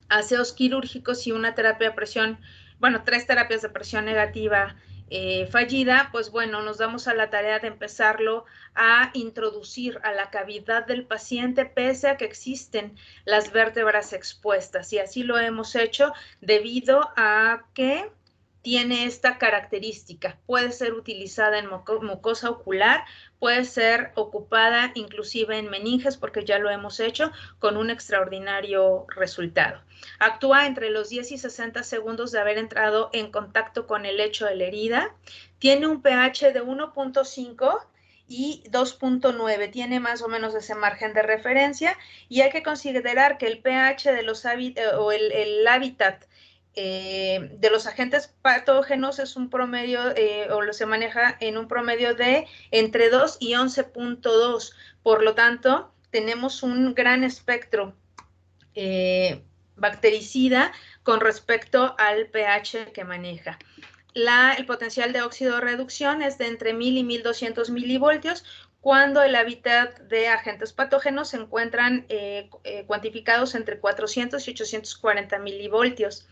aseos quirúrgicos y una terapia de presión, bueno, 3 terapias de presión negativa fallida, pues bueno, nos damos a la tarea de empezarlo a introducir a la cavidad del paciente pese a que existen las vértebras expuestas, y así lo hemos hecho debido a que tiene esta característica. Puede ser utilizada en mucosa ocular, puede ser ocupada inclusive en meninges, porque ya lo hemos hecho con un extraordinario resultado. Actúa entre los 10 y 60 segundos de haber entrado en contacto con el lecho de la herida. Tiene un pH de 1.5 y 2.9, tiene más o menos ese margen de referencia, y hay que considerar que el pH de los el hábitat de los agentes patógenos es un promedio, o se maneja en un promedio de entre 2 y 11.2. Por lo tanto, tenemos un gran espectro bactericida con respecto al pH que maneja. El potencial de óxido de reducción es de entre 1000 y 1200 milivoltios, cuando el hábitat de agentes patógenos se encuentran cuantificados entre 400 y 840 milivoltios.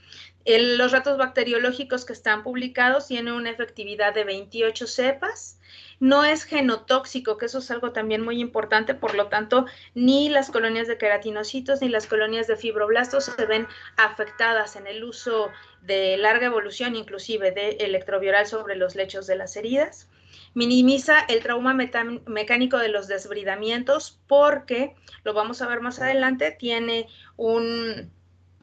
Los datos bacteriológicos que están publicados tienen una efectividad de 28 cepas. No es genotóxico, que eso es algo también muy importante, por lo tanto, ni las colonias de queratinocitos ni las colonias de fibroblastos se ven afectadas en el uso de larga evolución, inclusive de Electrovioral sobre los lechos de las heridas. Minimiza el trauma mecánico de los desbridamientos porque, lo vamos a ver más adelante, tiene un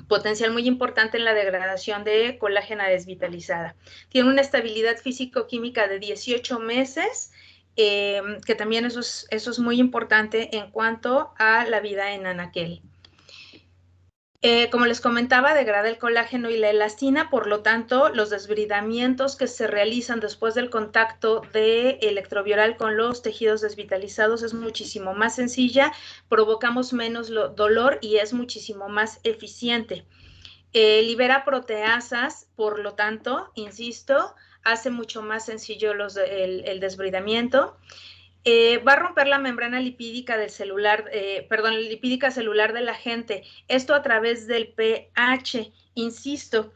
potencial muy importante en la degradación de colágena desvitalizada. Tiene una estabilidad físico-química de 18 meses, que también eso es muy importante en cuanto a la vida en anaquel. Como les comentaba, degrada el colágeno y la elastina, por lo tanto, los desbridamientos que se realizan después del contacto de Electrovioral con los tejidos desvitalizados es muchísimo más sencilla, provocamos menos dolor y es muchísimo más eficiente. Libera proteasas, por lo tanto, insisto, hace mucho más sencillo el desbridamiento. Va a romper la membrana lipídica del celular, lipídica celular del agente, esto a través del pH. Insisto,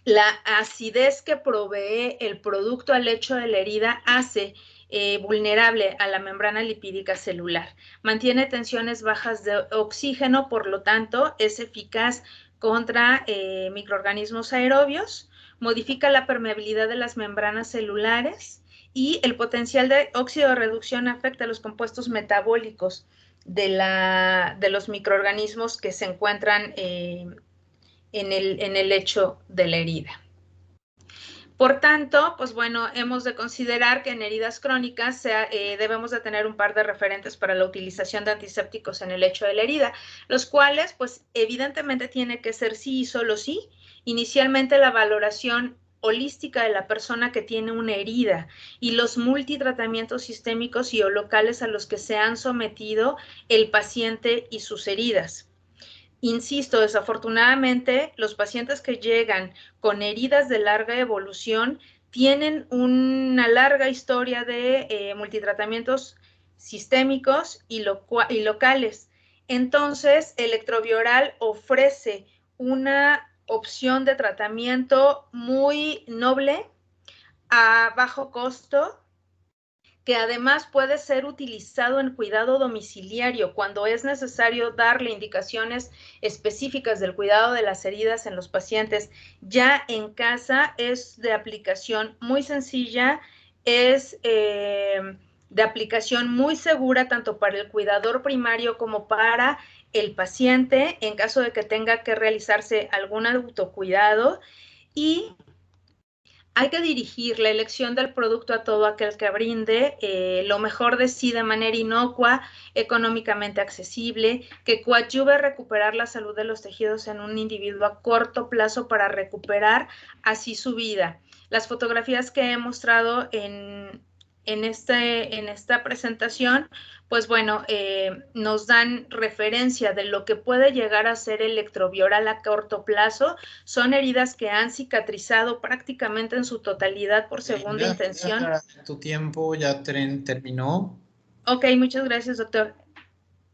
la acidez que provee el producto al lecho de la herida hace vulnerable a la membrana lipídica celular. Mantiene tensiones bajas de oxígeno, por lo tanto, es eficaz contra microorganismos aerobios, modifica la permeabilidad de las membranas celulares, y el potencial de óxido de reducción afecta a los compuestos metabólicos de los microorganismos que se encuentran en el lecho de la herida. Por tanto, pues bueno, hemos de considerar que en heridas crónicas debemos de tener un par de referentes para la utilización de antisépticos en el lecho de la herida, los cuales, pues evidentemente tiene que ser sí y solo sí. Inicialmente la valoración holística de la persona que tiene una herida y los multitratamientos sistémicos y o locales a los que se han sometido el paciente y sus heridas. Insisto, desafortunadamente, los pacientes que llegan con heridas de larga evolución tienen una larga historia de multitratamientos sistémicos y locales. Entonces, Electrovioral ofrece una opción de tratamiento muy noble, a bajo costo, que además puede ser utilizado en cuidado domiciliario cuando es necesario darle indicaciones específicas del cuidado de las heridas en los pacientes. Ya en casa es de aplicación muy sencilla, es de aplicación muy segura tanto para el cuidador primario como para el paciente en caso de que tenga que realizarse algún autocuidado, y hay que dirigir la elección del producto a todo aquel que brinde lo mejor de sí de manera inocua, económicamente accesible, que coadyuve a recuperar la salud de los tejidos en un individuo a corto plazo para recuperar así su vida. Las fotografías que he mostrado en esta presentación, pues bueno, nos dan referencia de lo que puede llegar a ser Electrovioral a corto plazo. Son heridas que han cicatrizado prácticamente en su totalidad por segunda intención. Tu tiempo ya terminó. Ok, muchas gracias, doctor.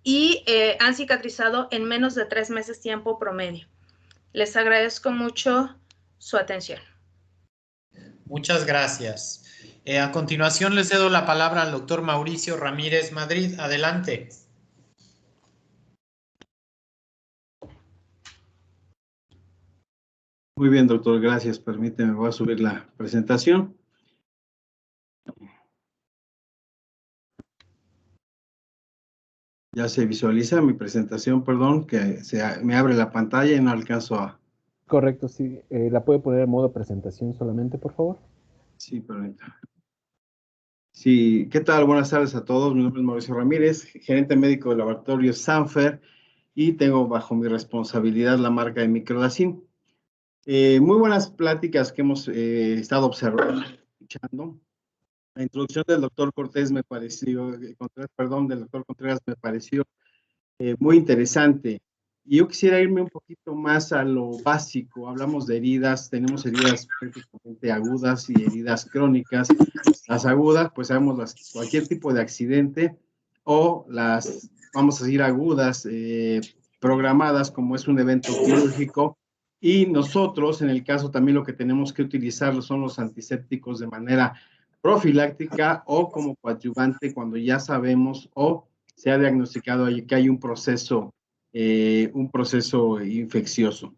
Y han cicatrizado en menos de 3 meses tiempo promedio. Les agradezco mucho su atención. Muchas gracias. A continuación les cedo la palabra al doctor Mauricio Ramírez Madrid. Adelante. Muy bien, doctor, gracias. Permíteme, voy a subir la presentación. Ya se visualiza mi presentación, perdón, que me abre la pantalla y no alcanzo a... Correcto, sí. ¿La puede poner en modo presentación solamente, por favor? Sí, permítame. Sí, ¿qué tal? Buenas tardes a todos. Mi nombre es Mauricio Ramírez, gerente médico del laboratorio Sanfer, y tengo bajo mi responsabilidad la marca de Microdacin. Muy buenas pláticas que hemos estado observando, escuchando. La introducción del doctor Cortés me pareció, del doctor Contreras me pareció muy interesante. Y yo quisiera irme un poquito más a lo básico. Hablamos de heridas, tenemos heridas prácticamente agudas y heridas crónicas. Las agudas, pues sabemos cualquier tipo de accidente, o las, vamos a decir, agudas, programadas, como es un evento quirúrgico. Y nosotros, en el caso también, lo que tenemos que utilizar son los antisépticos de manera profiláctica o como coadyuvante cuando ya sabemos o se ha diagnosticado que hay un proceso infeccioso.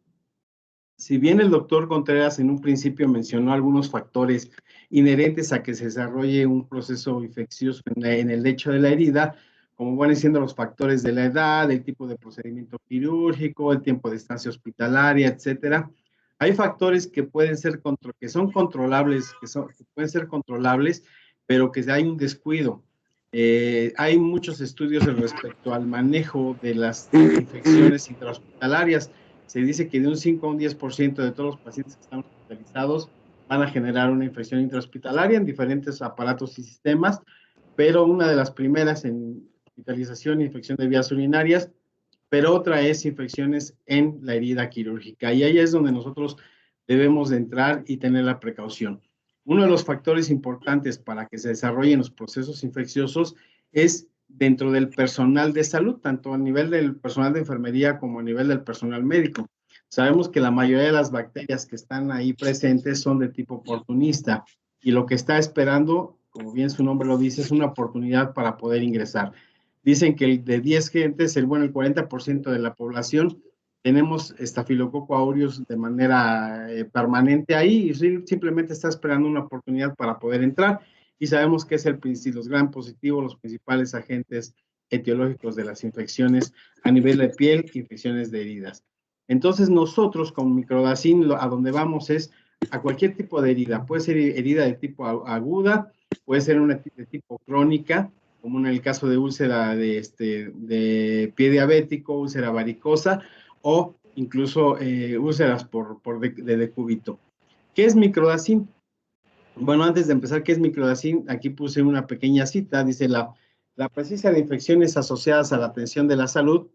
Si bien el doctor Contreras en un principio mencionó algunos factores inherentes a que se desarrolle un proceso infeccioso en el lecho de la herida, como van siendo los factores de la edad, el tipo de procedimiento quirúrgico, el tiempo de estancia hospitalaria, etcétera, hay factores que pueden ser controlables, que pueden ser controlables, pero que hay un descuido. Hay muchos estudios respecto al manejo de las infecciones intrahospitalarias. Se dice que de un 5 a un 10% de todos los pacientes que están hospitalizados van a generar una infección intrahospitalaria en diferentes aparatos y sistemas, pero una de las primeras en hospitalización e infección de vías urinarias, pero otra es infecciones en la herida quirúrgica. Y ahí es donde nosotros debemos de entrar y tener la precaución. Uno de los factores importantes para que se desarrollen los procesos infecciosos es dentro del personal de salud, tanto a nivel del personal de enfermería como a nivel del personal médico. Sabemos que la mayoría de las bacterias que están ahí presentes son de tipo oportunista, y lo que está esperando, como bien su nombre lo dice, es una oportunidad para poder ingresar. Dicen que de 10 gentes, el 40% de la población tenemos Staphylococcus aureus de manera permanente ahí, y simplemente está esperando una oportunidad para poder entrar, y sabemos que es los gran positivos, los principales agentes etiológicos de las infecciones a nivel de piel, infecciones de heridas. Entonces nosotros con Microdacin a donde vamos es a cualquier tipo de herida. Puede ser herida de tipo aguda, puede ser una de tipo crónica, como en el caso de úlcera de pie diabético, úlcera varicosa, o incluso úlceras de decúbito. ¿Qué es microdacin? Bueno, antes de empezar, ¿qué es microdacin? Aquí puse una pequeña cita, dice la presencia de infecciones asociadas a la atención de la salud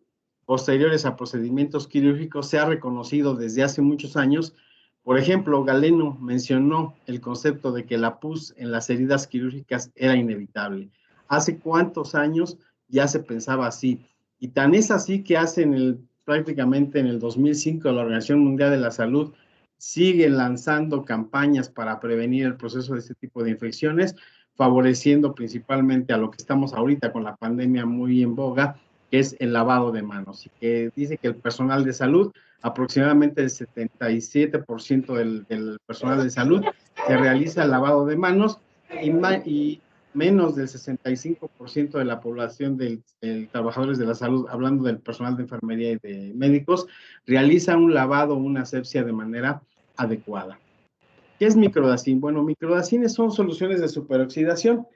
posteriores a procedimientos quirúrgicos se ha reconocido desde hace muchos años. Por ejemplo, Galeno mencionó el concepto de que la pus en las heridas quirúrgicas era inevitable. ¿Hace cuántos años ya se pensaba así? Y tan es así que prácticamente en el 2005 la Organización Mundial de la Salud sigue lanzando campañas para prevenir el proceso de este tipo de infecciones, favoreciendo principalmente a lo que estamos ahorita con la pandemia muy en boga, que es el lavado de manos. Y que dice que el personal de salud, aproximadamente el 77% del personal de salud, se realiza el lavado de manos y menos del 65% de la población de trabajadores de la salud, hablando del personal de enfermería y de médicos, realiza un lavado o una asepsia de manera adecuada. ¿Qué es microdacin? Bueno, microdacines son soluciones de superoxidación.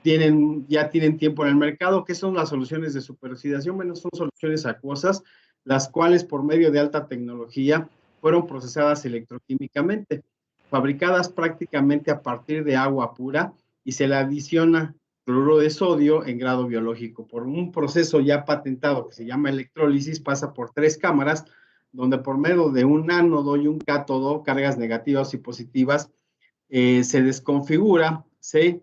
Ya tienen tiempo en el mercado. ¿Qué son las soluciones de superoxidación? Bueno, son soluciones acuosas, las cuales por medio de alta tecnología fueron procesadas electroquímicamente, fabricadas prácticamente a partir de agua pura y se le adiciona cloruro de sodio en grado biológico. Por un proceso ya patentado que se llama electrólisis, pasa por 3 cámaras, donde por medio de un ánodo y un cátodo, cargas negativas y positivas, se desconfigura, se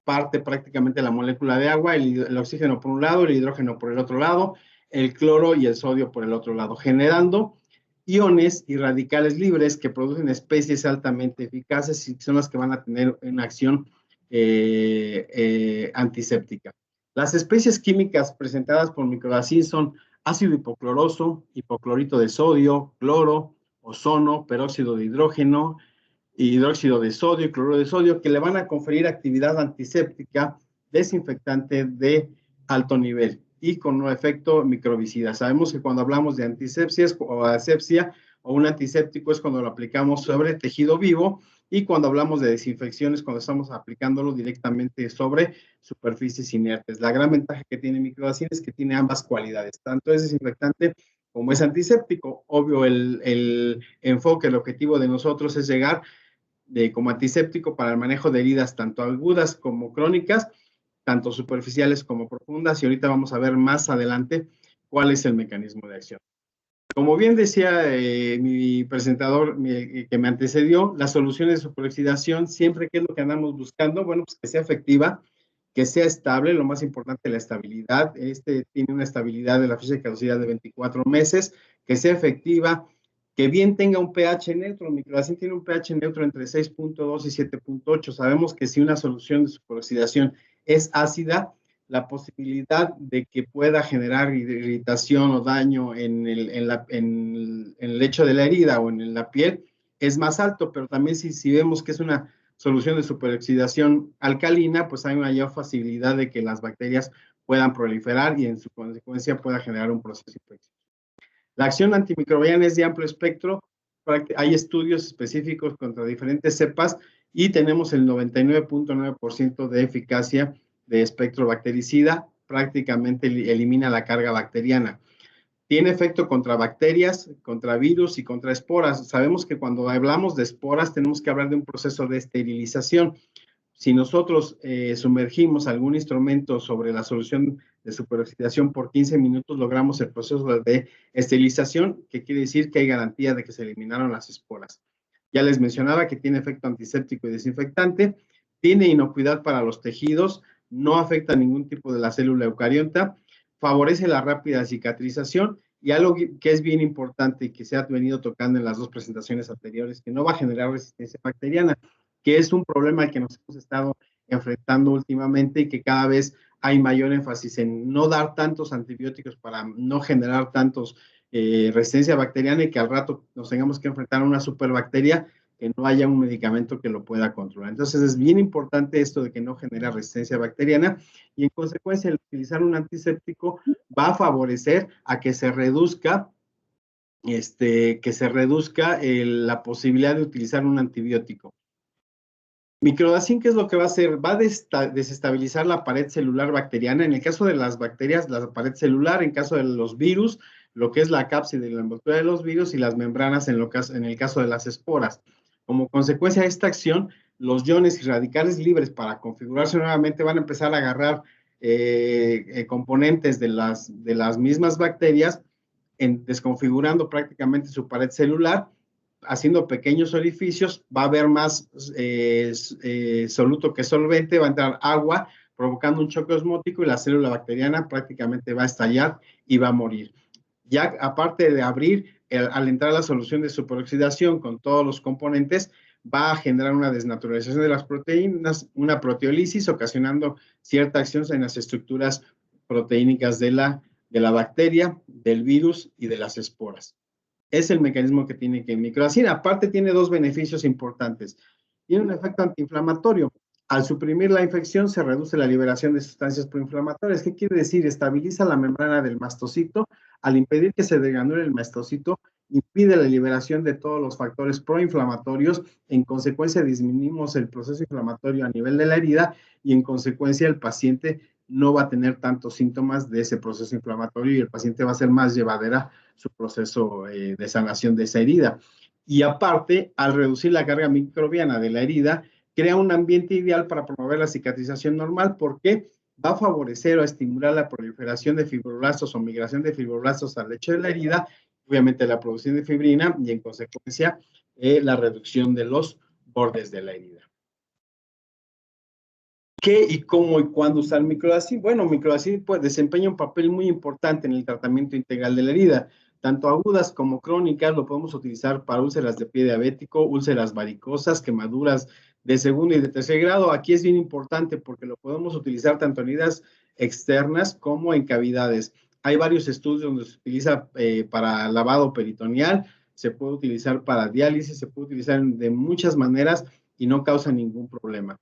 parte prácticamente la molécula de agua, el oxígeno por un lado, el hidrógeno por el otro lado, el cloro y el sodio por el otro lado, generando iones y radicales libres que producen especies altamente eficaces y son las que van a tener una acción antiséptica. Las especies químicas presentadas por microdacin son ácido hipocloroso, hipoclorito de sodio, cloro, ozono, peróxido de hidrógeno, hidróxido de sodio y cloruro de sodio, que le van a conferir actividad antiséptica, desinfectante de alto nivel y con un efecto microbicida. Sabemos que cuando hablamos de antisepsias o asepsia o un antiséptico es cuando lo aplicamos sobre tejido vivo, y cuando hablamos de desinfecciones cuando estamos aplicándolo directamente sobre superficies inertes. La gran ventaja que tiene microdacin es que tiene ambas cualidades, tanto es desinfectante como es antiséptico. Obvio, el enfoque, el objetivo de nosotros es llegar como antiséptico para el manejo de heridas tanto agudas como crónicas, tanto superficiales como profundas, y ahorita vamos a ver más adelante cuál es el mecanismo de acción. Como bien decía mi presentador que me antecedió, las soluciones de superoxidación, siempre, ¿qué es lo que andamos buscando? Bueno, pues que sea efectiva, que sea estable, lo más importante, la estabilidad. Tiene una estabilidad de la fecha de caducidad de 24 meses, que sea efectiva, que bien tenga un pH neutro. Microdacin tiene un pH neutro entre 6.2 y 7.8. Sabemos que si una solución de superoxidación es ácida, la posibilidad de que pueda generar irritación o daño en el lecho de la herida o en la piel es más alto, pero también si vemos que es una solución de superoxidación alcalina, pues hay mayor facilidad de que las bacterias puedan proliferar y en su consecuencia pueda generar un proceso infeccioso. La acción antimicrobiana es de amplio espectro. Hay estudios específicos contra diferentes cepas y tenemos el 99.9% de eficacia de espectro bactericida. Prácticamente elimina la carga bacteriana. Tiene efecto contra bacterias, contra virus y contra esporas. Sabemos que cuando hablamos de esporas tenemos que hablar de un proceso de esterilización. Si nosotros sumergimos algún instrumento sobre la solución de superoxidación por 15 minutos, logramos el proceso de esterilización, que quiere decir que hay garantía de que se eliminaron las esporas. Ya les mencionaba que tiene efecto antiséptico y desinfectante, tiene inocuidad para los tejidos, no afecta a ningún tipo de la célula eucariota, favorece la rápida cicatrización y algo que es bien importante y que se ha venido tocando en las 2 presentaciones anteriores, que no va a generar resistencia bacteriana, que es un problema al que nos hemos estado enfrentando últimamente y que cada vez hay mayor énfasis en no dar tantos antibióticos para no generar tantos resistencia bacteriana y que al rato nos tengamos que enfrentar a una superbacteria, que no haya un medicamento que lo pueda controlar. Entonces es bien importante esto de que no genera resistencia bacteriana y en consecuencia el utilizar un antiséptico va a favorecer a que se reduzca que se reduzca la posibilidad de utilizar un antibiótico. Microdacin, ¿qué es lo que va a hacer? Va a desestabilizar la pared celular bacteriana. En el caso de las bacterias, la pared celular; en caso de los virus, lo que es la cápside y la envoltura de los virus, y las membranas en el caso de las esporas. Como consecuencia de esta acción, los iones y radicales libres, para configurarse nuevamente, van a empezar a agarrar componentes de las mismas bacterias, desconfigurando prácticamente su pared celular, haciendo pequeños orificios. Va a haber más soluto que solvente, va a entrar agua, provocando un choque osmótico, y la célula bacteriana prácticamente va a estallar y va a morir. Ya aparte de abrir, al entrar la solución de superoxidación con todos los componentes, va a generar una desnaturalización de las proteínas, una proteólisis, ocasionando cierta acción en las estructuras proteínicas de la bacteria, del virus y de las esporas. Es el mecanismo que tiene que microdacin. Aparte, tiene dos beneficios importantes. Tiene un efecto antiinflamatorio. Al suprimir la infección, se reduce la liberación de sustancias proinflamatorias. ¿Qué quiere decir? Estabiliza la membrana del mastocito. Al impedir que se degranule el mastocito, impide la liberación de todos los factores proinflamatorios. En consecuencia, disminuimos el proceso inflamatorio a nivel de la herida, y en consecuencia el paciente no va a tener tantos síntomas de ese proceso inflamatorio, y el paciente va a ser más llevadera su proceso de sanación de esa herida. Y aparte, al reducir la carga microbiana de la herida, crea un ambiente ideal para promover la cicatrización normal, porque va a favorecer o estimular la proliferación de fibroblastos o migración de fibroblastos al lecho de la herida, obviamente la producción de fibrina, y en consecuencia la reducción de los bordes de la herida. ¿Qué y cómo y cuándo usar microdacin? Bueno, microdacin pues desempeña un papel muy importante en el tratamiento integral de la herida, tanto agudas como crónicas. Lo podemos utilizar para úlceras de pie diabético, úlceras varicosas, quemaduras de segundo y de tercer grado. Aquí es bien importante porque lo podemos utilizar tanto en heridas externas como en cavidades. Hay varios estudios donde se utiliza para lavado peritoneal, se puede utilizar para diálisis, se puede utilizar de muchas maneras y no causa ningún problema.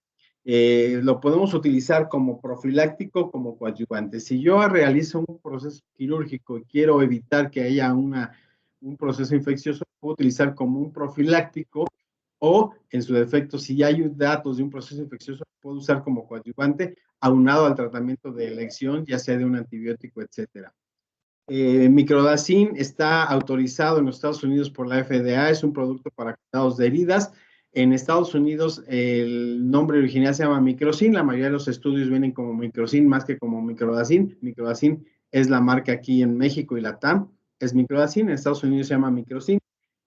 Lo podemos utilizar como profiláctico, como coadyuvante. Si yo realizo un proceso quirúrgico y quiero evitar que haya un proceso infeccioso, puedo utilizar como un profiláctico, o en su defecto, si ya hay datos de un proceso infeccioso, puedo usar como coadyuvante, aunado al tratamiento de elección, ya sea de un antibiótico, etcétera. Microdacin está autorizado en los Estados Unidos por la FDA, es un producto para cuidados de heridas. En Estados Unidos el nombre original se llama Microcin. La mayoría de los estudios vienen como Microcin más que como Microdacin. Microdacin es la marca aquí en México y Latam, es Microdacin. En Estados Unidos se llama Microcin.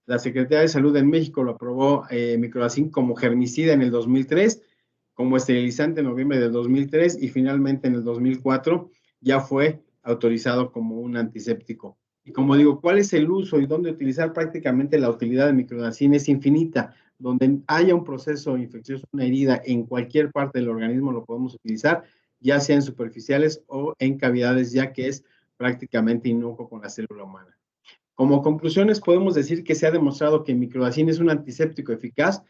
La Secretaría de Salud en México lo aprobó Microdacin como germicida en el 2003, como esterilizante en noviembre del 2003, y finalmente en el 2004 ya fue autorizado como un antiséptico. Y como digo, ¿cuál es el uso y dónde utilizar? Prácticamente la utilidad de microdacin es infinita. Donde haya un proceso infeccioso, una herida en cualquier parte del organismo, lo podemos utilizar, ya sea en superficiales o en cavidades, ya que es prácticamente inocuo con la célula humana. Como conclusiones, podemos decir que se ha demostrado que microdacin es un antiséptico eficaz.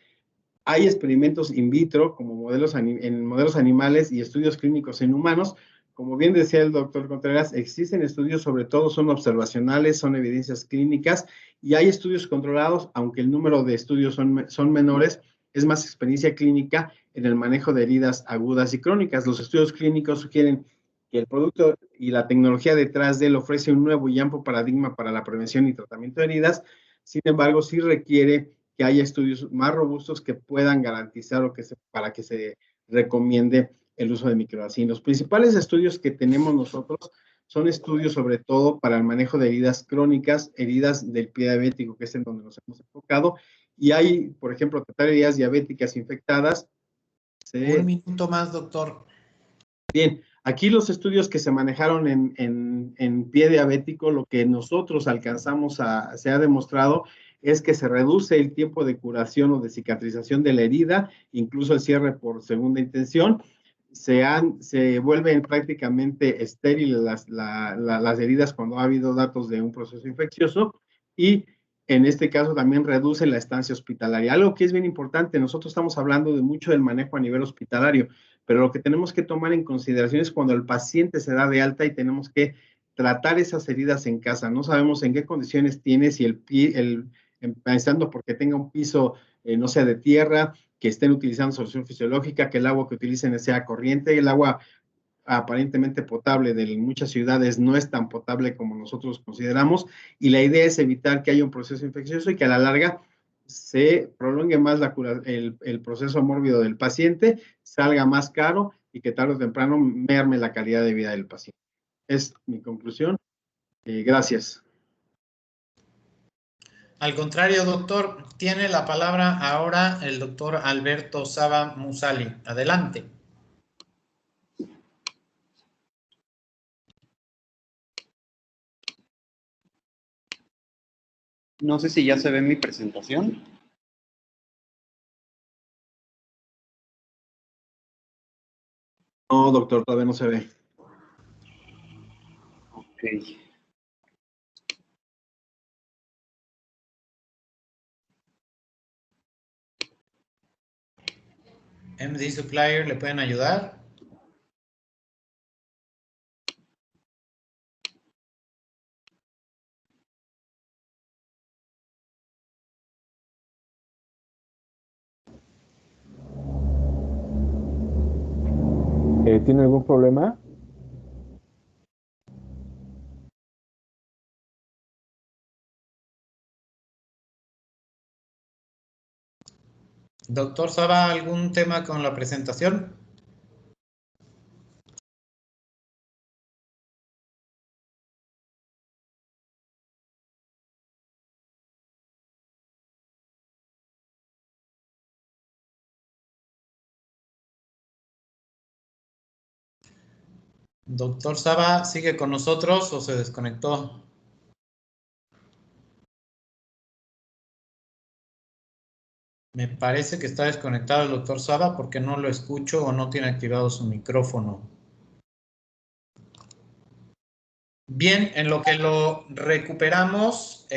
Hay experimentos in vitro como en modelos animales y estudios clínicos en humanos. Como bien decía el doctor Contreras, existen estudios, sobre todo son observacionales, son evidencias clínicas, y hay estudios controlados, aunque el número de estudios son menores. Es más experiencia clínica en el manejo de heridas agudas y crónicas. Los estudios clínicos sugieren que el producto y la tecnología detrás de él ofrece un nuevo y amplio paradigma para la prevención y tratamiento de heridas. Sin embargo, sí requiere que haya estudios más robustos que puedan garantizar para que se recomiende el uso de microdacin. Los principales estudios que tenemos nosotros son estudios sobre todo para el manejo de heridas crónicas, heridas del pie diabético, que es en donde nos hemos enfocado, y hay, por ejemplo, tratar heridas diabéticas infectadas. Un minuto más, doctor. Bien, aquí los estudios que se manejaron en pie diabético, lo que nosotros se ha demostrado es que se reduce el tiempo de curación o de cicatrización de la herida, incluso el cierre por segunda intención. Se vuelven prácticamente estériles las heridas cuando ha habido datos de un proceso infeccioso, y en este caso también reduce la estancia hospitalaria. Algo que es bien importante, nosotros estamos hablando de mucho del manejo a nivel hospitalario, pero lo que tenemos que tomar en consideración es cuando el paciente se da de alta y tenemos que tratar esas heridas en casa. No sabemos en qué condiciones tiene, si pensando porque tenga un piso, no sé, de tierra, que estén utilizando solución fisiológica, que el agua que utilicen sea corriente, el agua aparentemente potable de muchas ciudades no es tan potable como nosotros consideramos, y la idea es evitar que haya un proceso infeccioso y que a la larga se prolongue más el proceso mórbido del paciente, salga más caro y que tarde o temprano merme la calidad de vida del paciente. Es mi conclusión. Gracias. Al contrario, doctor, tiene la palabra ahora el doctor Alberto Saba Musali. Adelante. No sé si ya se ve mi presentación. No, doctor, todavía no se ve. Ok. MD Supplier, ¿le pueden ayudar? ¿Tiene algún problema? Doctor Saba, ¿algún tema con la presentación? Doctor Saba, ¿sigue con nosotros o se desconectó? Me parece que está desconectado el doctor Saba porque no lo escucho o no tiene activado su micrófono. Bien, en lo que lo recuperamos,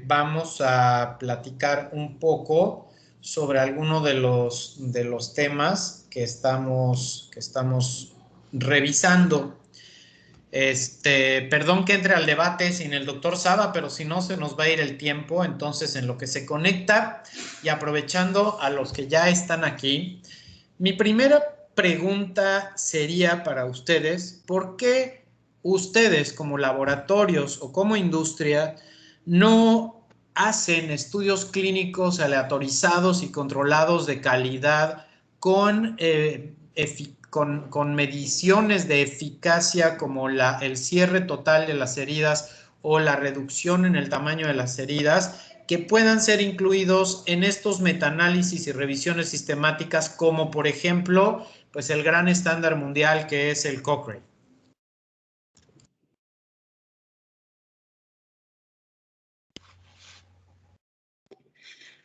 vamos a platicar un poco sobre alguno de los temas que estamos revisando. Perdón que entre al debate sin el doctor Saba, pero si no se nos va a ir el tiempo. Entonces, en lo que se conecta y aprovechando a los que ya están aquí, mi primera pregunta sería para ustedes: ¿por qué ustedes como laboratorios o como industria no hacen estudios clínicos aleatorizados y controlados de calidad con mediciones de eficacia como el cierre total de las heridas o la reducción en el tamaño de las heridas, que puedan ser incluidos en estos metaanálisis y revisiones sistemáticas, como por ejemplo, pues el gran estándar mundial que es el Cochrane?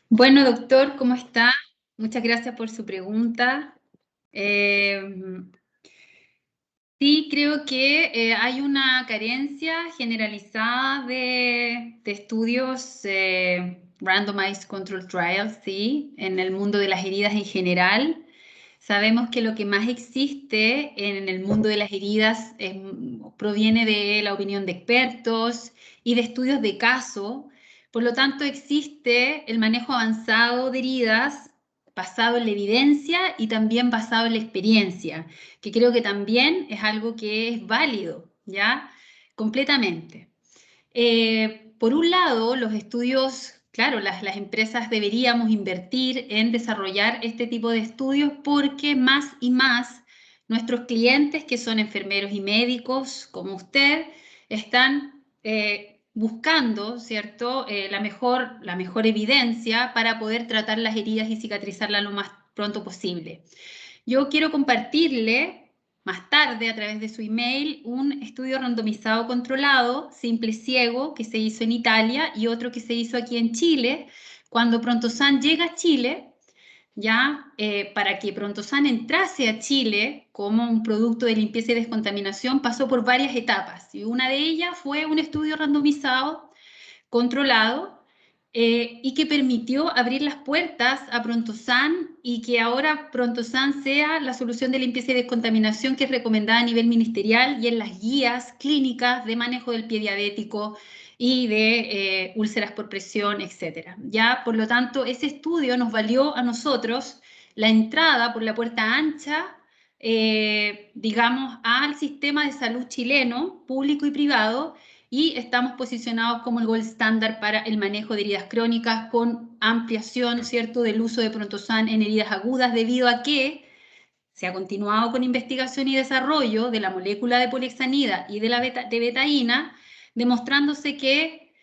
Bueno, doctor, ¿cómo está? Muchas gracias por su pregunta. Sí, creo que hay una carencia generalizada de estudios randomized control trials, sí, en el mundo de las heridas en general. Sabemos que lo que más existe en el mundo de las heridas proviene de la opinión de expertos y de estudios de caso. Por lo tanto, existe el manejo avanzado de heridas basado en la evidencia y también basado en la experiencia, que creo que también es algo que es válido, ¿ya? Completamente. Por un lado, los estudios, claro, las empresas deberíamos invertir en desarrollar este tipo de estudios porque más y más nuestros clientes, que son enfermeros y médicos como usted, están buscando, ¿cierto?, la mejor evidencia para poder tratar las heridas y cicatrizarlas lo más pronto posible. Yo quiero compartirle más tarde a través de su email un estudio randomizado controlado, simple ciego, que se hizo en Italia y otro que se hizo aquí en Chile. Cuando Prontosan llega a Chile, ya para que Prontosan entrase a Chile como un producto de limpieza y descontaminación, pasó por varias etapas y una de ellas fue un estudio randomizado controlado y que permitió abrir las puertas a Prontosan y que ahora Prontosan sea la solución de limpieza y descontaminación que es recomendada a nivel ministerial y en las guías clínicas de manejo del pie diabético y de úlceras por presión, etc. Ya, por lo tanto, ese estudio nos valió a nosotros la entrada por la puerta ancha, digamos, al sistema de salud chileno, público y privado, y estamos posicionados como el gold standard para el manejo de heridas crónicas con ampliación, ¿cierto?, del uso de Prontosan en heridas agudas debido a que se ha continuado con investigación y desarrollo de la molécula de polihexanida y de la betaína, demostrándose que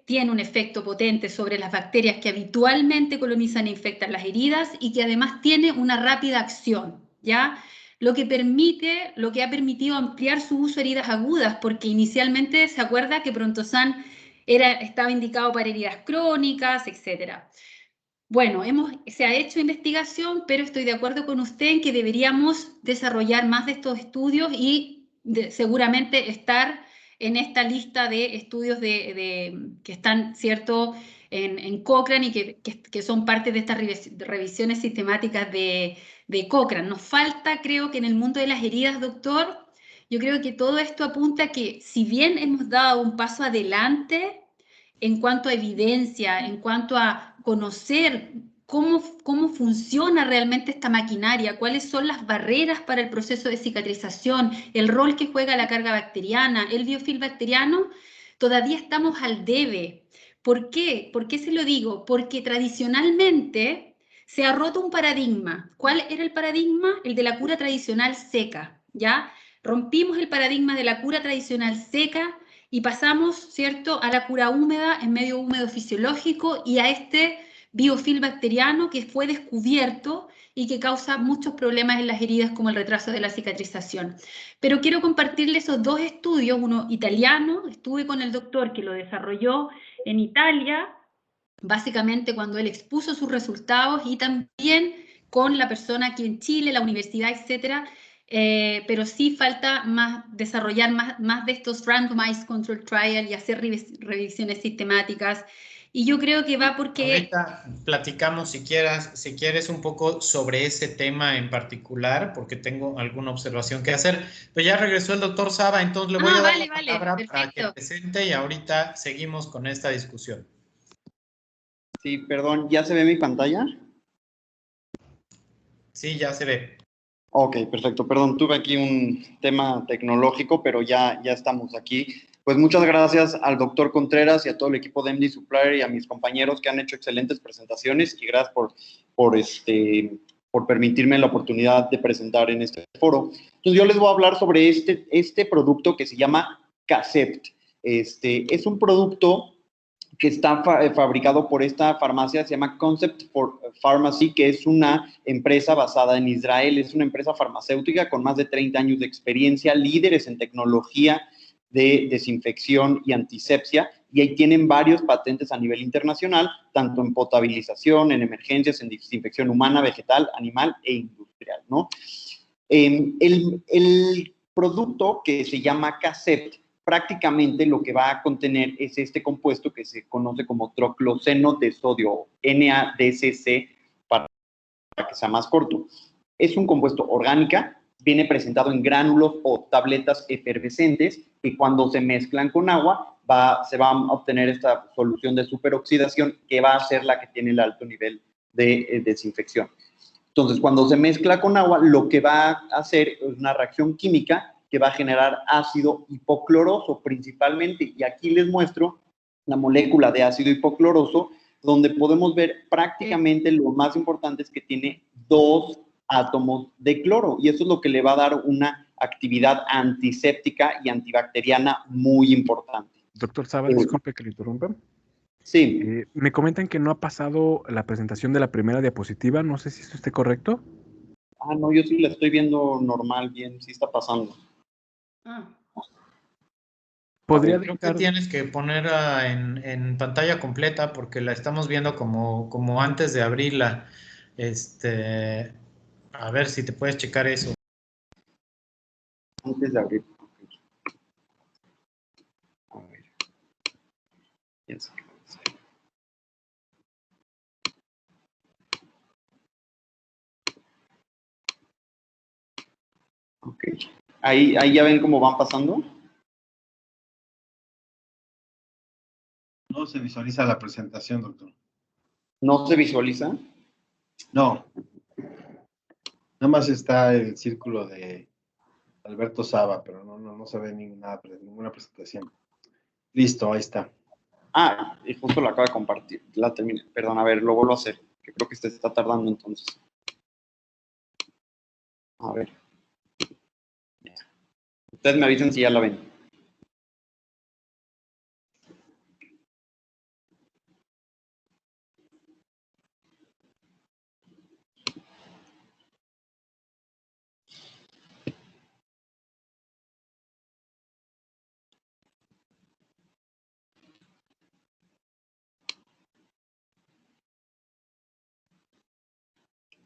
tiene un efecto potente sobre las bacterias que habitualmente colonizan e infectan las heridas y que además tiene una rápida acción, ¿ya? Lo que ha permitido ampliar su uso a heridas agudas, porque inicialmente se acuerda que Prontosan estaba indicado para heridas crónicas, etc. Bueno, se ha hecho investigación, pero estoy de acuerdo con usted en que deberíamos desarrollar más de estos estudios y seguramente estar en esta lista de estudios que están, ¿cierto?, en Cochrane y que son parte de estas revisiones sistemáticas de Cochrane. Nos falta, creo que en el mundo de las heridas, doctor, yo creo que todo esto apunta a que si bien hemos dado un paso adelante en cuanto a evidencia, en cuanto a conocer cómo funciona realmente esta maquinaria, cuáles son las barreras para el proceso de cicatrización, el rol que juega la carga bacteriana, el biofilm bacteriano, todavía estamos al debe. ¿Por qué? ¿Por qué se lo digo? Porque tradicionalmente se ha roto un paradigma. ¿Cuál era el paradigma? El de la cura tradicional seca, ¿ya? Rompimos el paradigma de la cura tradicional seca y pasamos, ¿cierto?, a la cura húmeda en medio húmedo fisiológico y a este biofilm bacteriano que fue descubierto y que causa muchos problemas en las heridas como el retraso de la cicatrización. Pero quiero compartirle esos dos estudios, uno italiano, estuve con el doctor que lo desarrolló en Italia, básicamente cuando él expuso sus resultados, y también con la persona aquí en Chile, la universidad, etcétera. Pero sí falta desarrollar más de estos randomized control trial y hacer revisiones sistemáticas. Y yo creo que va porque... Ahorita platicamos si quieres un poco sobre ese tema en particular, porque tengo alguna observación que hacer. Pero ya regresó el doctor Saba, entonces le voy a dar la palabra para que presente y ahorita seguimos con esta discusión. Sí, perdón, ¿ya se ve mi pantalla? Sí, ya se ve. Ok, perfecto. Perdón, tuve aquí un tema tecnológico, pero ya estamos aquí. Pues muchas gracias al doctor Contreras y a todo el equipo de MD Supplier y a mis compañeros que han hecho excelentes presentaciones, y gracias por permitirme la oportunidad de presentar en este foro. Entonces yo les voy a hablar sobre este producto que se llama Casept. Es un producto que está fabricado por esta farmacia, se llama Concept Pharmacy, que es una empresa basada en Israel. Es una empresa farmacéutica con más de 30 años de experiencia, líderes en tecnología de desinfección y antisepsia, y ahí tienen varios patentes a nivel internacional, tanto en potabilización, en emergencias, en desinfección humana, vegetal, animal e industrial, ¿no? El producto que se llama Casept, prácticamente lo que va a contener es este compuesto que se conoce como trocloceno de sodio, NaDCC, para que sea más corto. Es un compuesto orgánica, viene presentado en gránulos o tabletas efervescentes, que cuando se mezclan con agua se va a obtener esta solución de superoxidación, que va a ser la que tiene el alto nivel de desinfección. Entonces, cuando se mezcla con agua, lo que va a hacer es una reacción química que va a generar ácido hipocloroso principalmente. Y aquí les muestro la molécula de ácido hipocloroso, donde podemos ver prácticamente lo más importante es que tiene 2 átomos de cloro. Y eso es lo que le va a dar una actividad antiséptica y antibacteriana muy importante. Doctor Saba, disculpe que le interrumpa. Sí. Me comentan que no ha pasado la presentación de la primera diapositiva. No sé si esto esté correcto. Ah, no, yo sí la estoy viendo normal, bien, sí está pasando. Creo que tienes que poner en pantalla completa porque la estamos viendo como antes de abrirla. A ver si te puedes checar eso. Antes de abrir. A ver. Ok. Ahí ya ven cómo van pasando. No se visualiza la presentación, doctor. ¿No se visualiza? No. Nada más está el círculo de Alberto Saba, pero no se ve ninguna presentación. Listo, ahí está. Ah, y justo la acabo de compartir. La terminé. Perdón, a ver, lo vuelvo a hacer. Que creo que este está tardando entonces. A ver. Ustedes me avisan si ya la ven.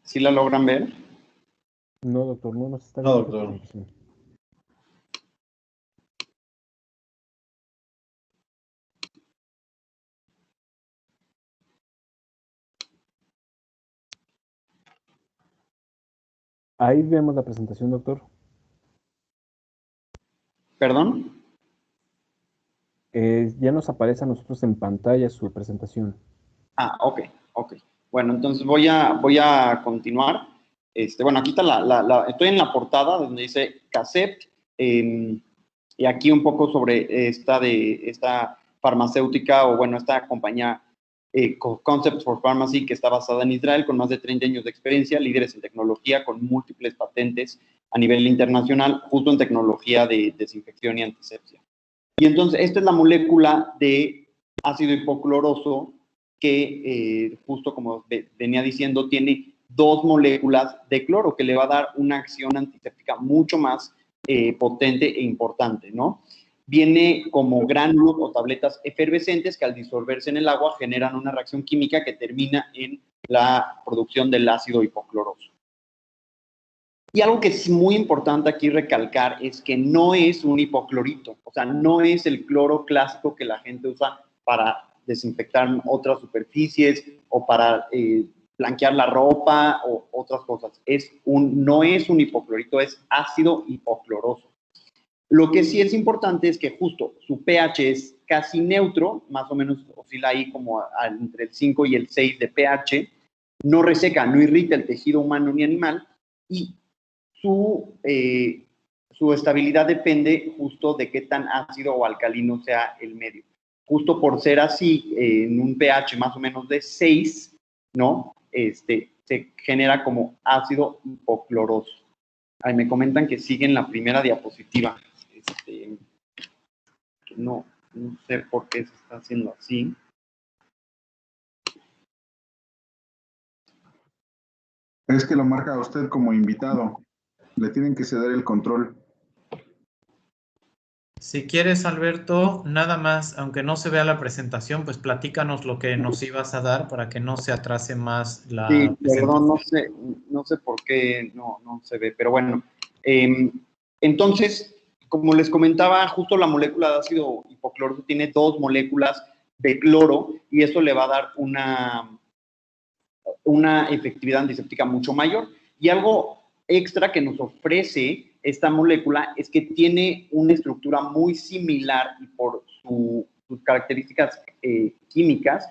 ¿Sí la logran ver? No, doctor, no nos está No, viendo. doctor. Ahí vemos la presentación, doctor. ¿Perdón? Ya nos aparece a nosotros en pantalla su presentación. Ah, ok. Bueno, entonces voy a continuar. Bueno, aquí está estoy en la portada donde dice CASEPT, y aquí un poco sobre esta farmacéutica, o bueno, esta compañía Concepts for Pharmacy, que está basada en Israel, con más de 30 años de experiencia, líderes en tecnología, con múltiples patentes a nivel internacional, justo en tecnología de desinfección y antisepsia. Y entonces, esta es la molécula de ácido hipocloroso que, justo como venía diciendo, tiene 2 moléculas de cloro, que le va a dar una acción antiséptica mucho más potente e importante, ¿no? Viene como gránulos o tabletas efervescentes que al disolverse en el agua generan una reacción química que termina en la producción del ácido hipocloroso. Y algo que es muy importante aquí recalcar es que no es un hipoclorito, o sea, no es el cloro clásico que la gente usa para desinfectar otras superficies o para blanquear la ropa o otras cosas. No es un hipoclorito, es ácido hipocloroso. Lo que sí es importante es que justo su pH es casi neutro, más o menos oscila ahí como entre el 5 y el 6 de pH, no reseca, no irrita el tejido humano ni animal, y su estabilidad depende justo de qué tan ácido o alcalino sea el medio. Justo por ser así, en un pH más o menos de 6, ¿no? Se genera como ácido hipocloroso. Ahí me comentan que siguen la primera diapositiva. Que no sé por qué se está haciendo así. Es que lo marca usted como invitado. Le tienen que ceder el control. Si quieres, Alberto, nada más, aunque no se vea la presentación, pues platícanos lo que nos ibas a dar para que no se atrase más la presentación. Perdón, no sé por qué no se ve, pero bueno. Entonces, como les comentaba, justo la molécula de ácido hipocloroso tiene 2 moléculas de cloro y eso le va a dar una efectividad antiséptica mucho mayor. Y algo extra que nos ofrece esta molécula es que tiene una estructura muy similar y por sus características químicas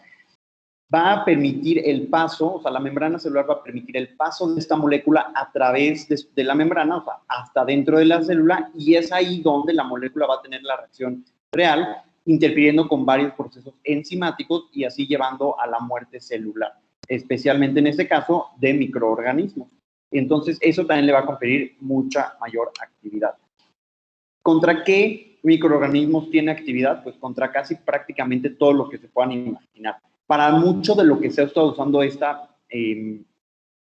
va a permitir el paso, o sea, la membrana celular va a permitir el paso de esta molécula a través de la membrana, o sea, hasta dentro de la célula, y es ahí donde la molécula va a tener la reacción real, interfiriendo con varios procesos enzimáticos y así llevando a la muerte celular, especialmente en este caso de microorganismos. Entonces, eso también le va a conferir mucha mayor actividad. ¿Contra qué microorganismos tiene actividad? Pues contra casi prácticamente todo lo que se puedan imaginar. Para mucho de lo que se ha estado usando esta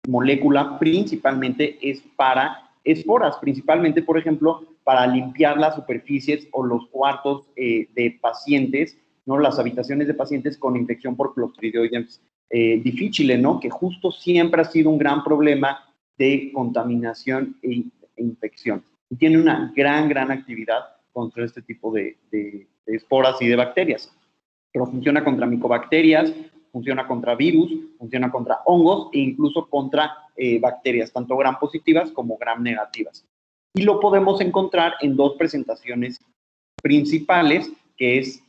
molécula, principalmente es para esporas, principalmente, por ejemplo, para limpiar las superficies o los cuartos de pacientes, ¿no? Las habitaciones de pacientes con infección por Clostridium difficile, ¿no? Que justo siempre ha sido un gran problema de contaminación e infección. Y tiene una gran actividad contra este tipo de esporas y de bacterias. Pero funciona contra micobacterias, funciona contra virus, funciona contra hongos e incluso contra bacterias, tanto gram positivas como gram negativas. y lo podemos encontrar en dos presentaciones principales, que es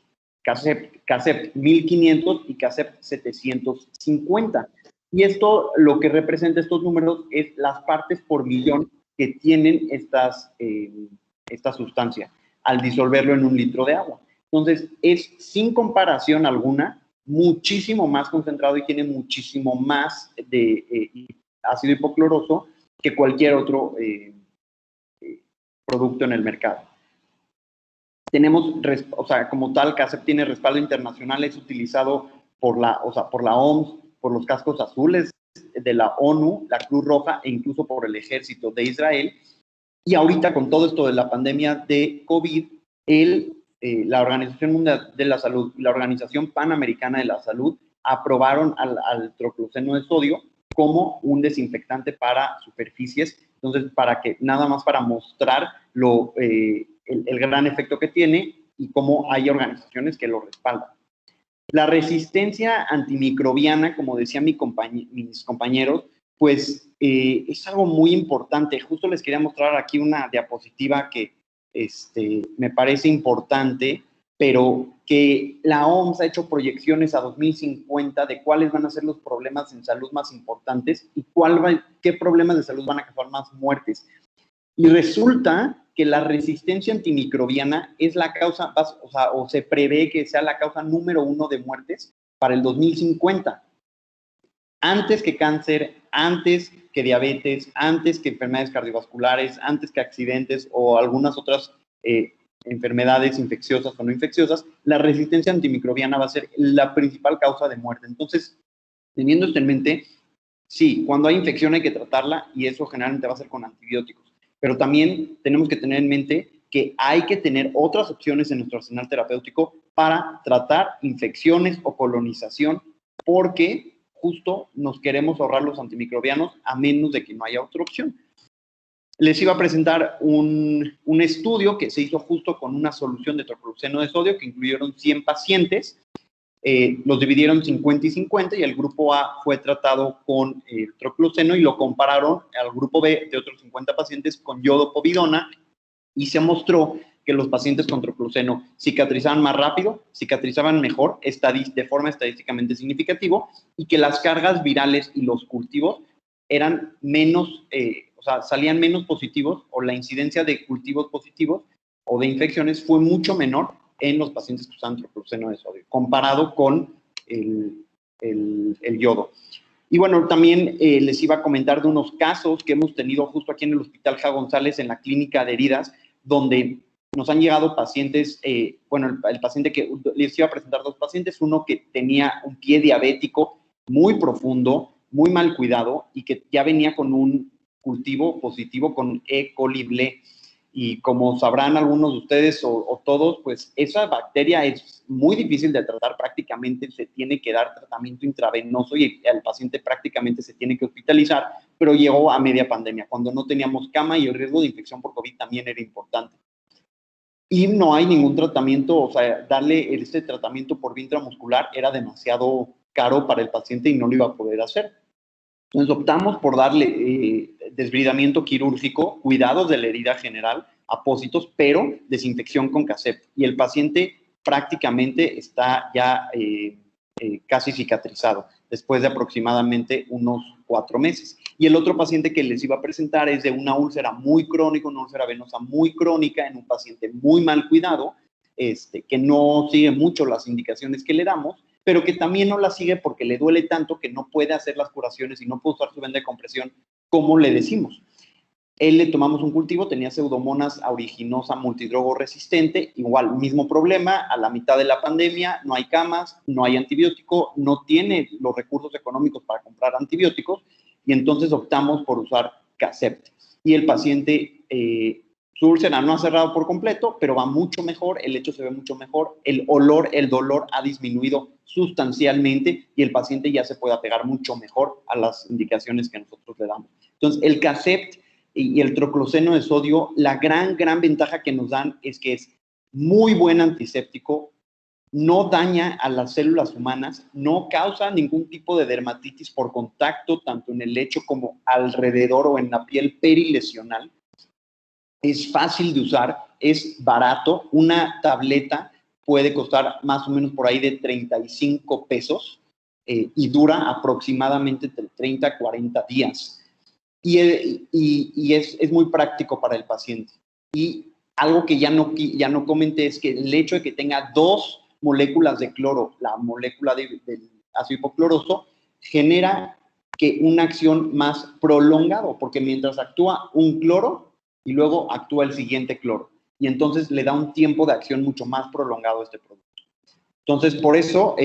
CASEPT 1500 y CASEPT 750. Y esto, lo que representa estos números es las partes por millón que tienen esta sustancia al disolverlo en 1 litro de agua. Entonces, es sin comparación alguna muchísimo más concentrado y tiene muchísimo más de ácido hipocloroso que cualquier otro producto en el mercado. Tenemos, o sea, como tal, CASEPT tiene respaldo internacional, es utilizado por la OMS, por los cascos azules de la ONU, la Cruz Roja e incluso por el ejército de Israel. Y ahorita con todo esto de la pandemia de COVID, la Organización Mundial de la Salud y la Organización Panamericana de la Salud aprobaron al trocloceno de sodio como un desinfectante para superficies. Entonces, nada más para mostrar el gran efecto que tiene y cómo hay organizaciones que lo respaldan. La resistencia antimicrobiana, como decía mis compañeros, pues es algo muy importante. Justo les quería mostrar aquí una diapositiva que me parece importante, pero que la OMS ha hecho proyecciones a 2050 de cuáles van a ser los problemas en salud más importantes y qué problemas de salud van a causar más muertes. Y resulta que la resistencia antimicrobiana es la causa, o se prevé que sea la causa número 1 de muertes para el 2050. Antes que cáncer, antes que diabetes, antes que enfermedades cardiovasculares, antes que accidentes o algunas otras enfermedades infecciosas o no infecciosas, la resistencia antimicrobiana va a ser la principal causa de muerte. Entonces, teniendo esto en mente, sí, cuando hay infección hay que tratarla y eso generalmente va a ser con antibióticos. Pero también tenemos que tener en mente que hay que tener otras opciones en nuestro arsenal terapéutico para tratar infecciones o colonización, porque justo nos queremos ahorrar los antimicrobianos a menos de que no haya otra opción. Les iba a presentar un estudio que se hizo justo con una solución de trocloceno de sodio que incluyeron 100 pacientes. Los dividieron 50 y 50 y el grupo A fue tratado con trocloceno y lo compararon al grupo B de otros 50 pacientes con yodopovidona y se mostró que los pacientes con trocloceno cicatrizaban más rápido, cicatrizaban mejor, de forma estadísticamente significativa, y que las cargas virales y los cultivos eran menos, salían menos positivos, o la incidencia de cultivos positivos o de infecciones fue mucho menor en los pacientes que usaban trocloceno de sodio, comparado con el yodo. Y bueno, también les iba a comentar de unos casos que hemos tenido justo aquí en el Hospital Ja González, en la clínica de heridas, donde nos han llegado pacientes, el paciente que les iba a presentar 2 pacientes, uno que tenía un pie diabético muy profundo, muy mal cuidado y que ya venía con un cultivo positivo con E. coli ble. Y como sabrán algunos de ustedes o todos, pues esa bacteria es muy difícil de tratar, prácticamente se tiene que dar tratamiento intravenoso y el paciente prácticamente se tiene que hospitalizar, pero llegó a media pandemia, cuando no teníamos cama y el riesgo de infección por COVID también era importante. Y no hay ningún tratamiento, o sea, darle este tratamiento por vía intramuscular era demasiado caro para el paciente y no lo iba a poder hacer. Entonces optamos por darle desbridamiento quirúrgico, cuidados de la herida general, apósitos, pero desinfección con CASEPT. Y el paciente prácticamente está ya casi cicatrizado, después de aproximadamente unos 4 meses. Y el otro paciente que les iba a presentar es de una úlcera muy crónica, una úlcera venosa muy crónica en un paciente muy mal cuidado, que no sigue mucho las indicaciones que le damos, pero que también no la sigue porque le duele tanto que no puede hacer las curaciones y no puede usar su venda de compresión como le decimos. Él le tomamos un cultivo, tenía Pseudomonas aeruginosa multidrogo resistente, igual, mismo problema, a la mitad de la pandemia, no hay camas, no hay antibiótico, no tiene los recursos económicos para comprar antibióticos, y entonces optamos por usar CASEPT. Y el paciente, su úlcera no ha cerrado por completo, pero va mucho mejor, el hecho se ve mucho mejor, el dolor ha disminuido sustancialmente y el paciente ya se puede apegar mucho mejor a las indicaciones que nosotros le damos. Entonces, el CASEPT y el trocloceno de sodio, la gran ventaja que nos dan es que es muy buen antiséptico, no daña a las células humanas, no causa ningún tipo de dermatitis por contacto, tanto en el lecho como alrededor o en la piel perilesional. es fácil de usar, es barato. Una tableta puede costar más o menos por ahí de 35 pesos y dura aproximadamente entre 30 a 40 días. Y es muy práctico para el paciente. Y algo que ya no comenté es que el hecho de que tenga 2 moléculas de cloro, la molécula del ácido hipocloroso, genera que una acción más prolongada, porque mientras actúa un cloro y luego actúa el siguiente cloro. Y entonces le da un tiempo de acción mucho más prolongado a este producto. Entonces, por eso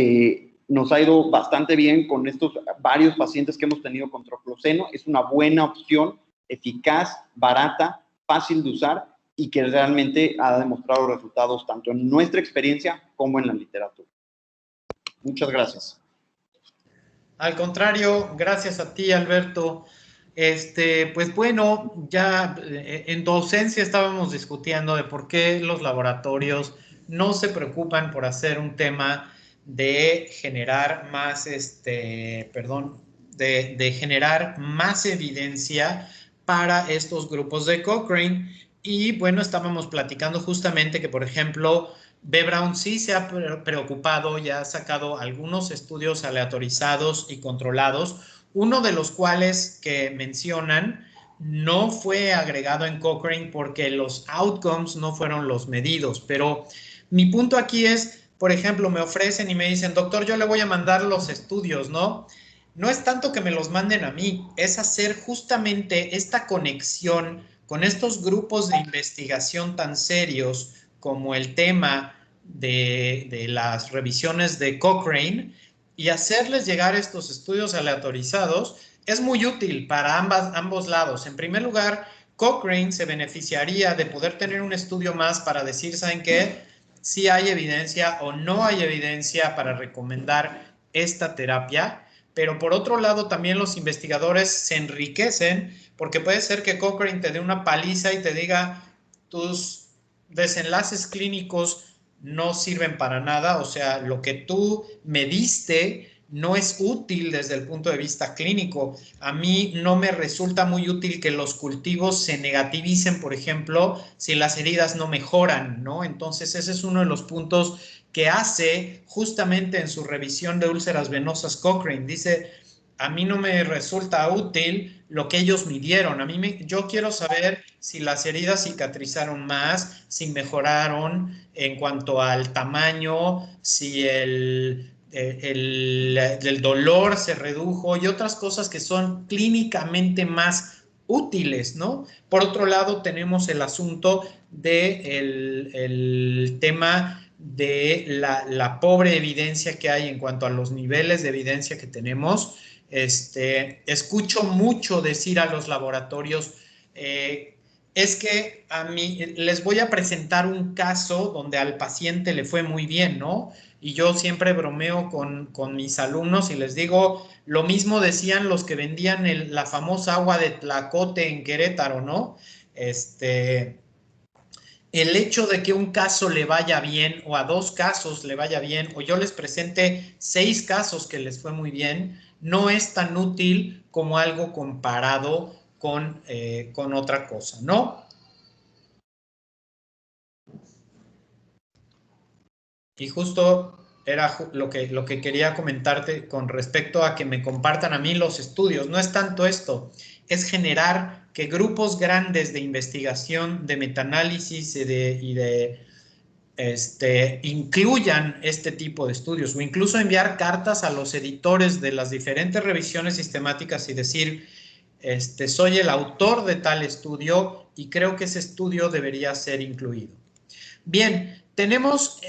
nos ha ido bastante bien con estos varios pacientes que hemos tenido con trocloceno. Es una buena opción, eficaz, barata, fácil de usar y que realmente ha demostrado resultados tanto en nuestra experiencia como en la literatura. Muchas gracias. Al contrario, gracias a ti, Alberto. Pues bueno, ya en docencia estábamos discutiendo de por qué los laboratorios no se preocupan por hacer un tema de generar más, de generar más evidencia para estos grupos de Cochrane. Y bueno, estábamos platicando justamente que, por ejemplo, B. Braun sí se ha preocupado, ya ha sacado algunos estudios aleatorizados y controlados, uno de los cuales que mencionan no fue agregado en Cochrane porque los outcomes no fueron los medidos. Pero mi punto aquí es, por ejemplo, me ofrecen y me dicen, doctor, yo le voy a mandar los estudios, ¿no? No es tanto que me los manden a mí, es hacer justamente esta conexión con estos grupos de investigación tan serios como el tema de las revisiones de Cochrane y hacerles llegar estos estudios aleatorizados es muy útil para ambos lados. En primer lugar, Cochrane se beneficiaría de poder tener un estudio más para decir, ¿saben qué? Si hay evidencia o no hay evidencia para recomendar esta terapia. Pero por otro lado, también los investigadores se enriquecen porque puede ser que Cochrane te dé una paliza y te diga tus desenlaces clínicos no sirven para nada, o sea, lo que tú mediste no es útil desde el punto de vista clínico. A mí no me resulta muy útil que los cultivos se negativicen, por ejemplo, si las heridas no mejoran, ¿no? Entonces, ese es uno de los puntos que hace justamente en su revisión de úlceras venosas Cochrane. Dice, a mí no me resulta útil lo que ellos midieron. Yo quiero saber si las heridas cicatrizaron más, si mejoraron en cuanto al tamaño, si el dolor se redujo y otras cosas que son clínicamente más útiles, ¿no? Por otro lado, tenemos el asunto del tema de la pobre evidencia que hay en cuanto a los niveles de evidencia que tenemos. Escucho mucho decir a los laboratorios, es que a mí les voy a presentar un caso donde al paciente le fue muy bien, ¿no? Y yo siempre bromeo con mis alumnos y les digo, lo mismo decían los que vendían la famosa agua de Tlacote en Querétaro, ¿no? El hecho de que un caso le vaya bien o a 2 casos le vaya bien o yo les presente 6 casos que les fue muy bien, no es tan útil como algo comparado con otra cosa, ¿no? Y justo era lo que quería comentarte con respecto a que me compartan a mí los estudios. No es tanto esto, es generar que grupos grandes de investigación, de metaanálisis incluyan este tipo de estudios o incluso enviar cartas a los editores de las diferentes revisiones sistemáticas y decir, soy el autor de tal estudio y creo que ese estudio debería ser incluido. Bien,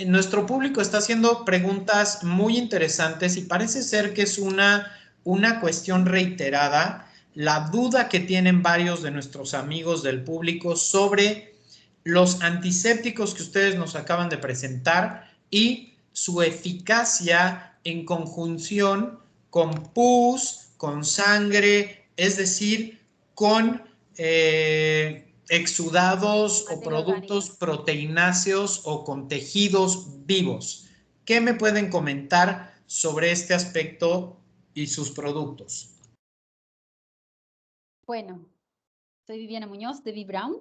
nuestro público está haciendo preguntas muy interesantes y parece ser que es una cuestión reiterada, la duda que tienen varios de nuestros amigos del público sobre los antisépticos que ustedes nos acaban de presentar y su eficacia en conjunción con pus, con sangre, es decir, con exudados o productos proteináceos o con tejidos vivos. ¿Qué me pueden comentar sobre este aspecto y sus productos? Bueno, soy Viviana Muñoz de B. Braun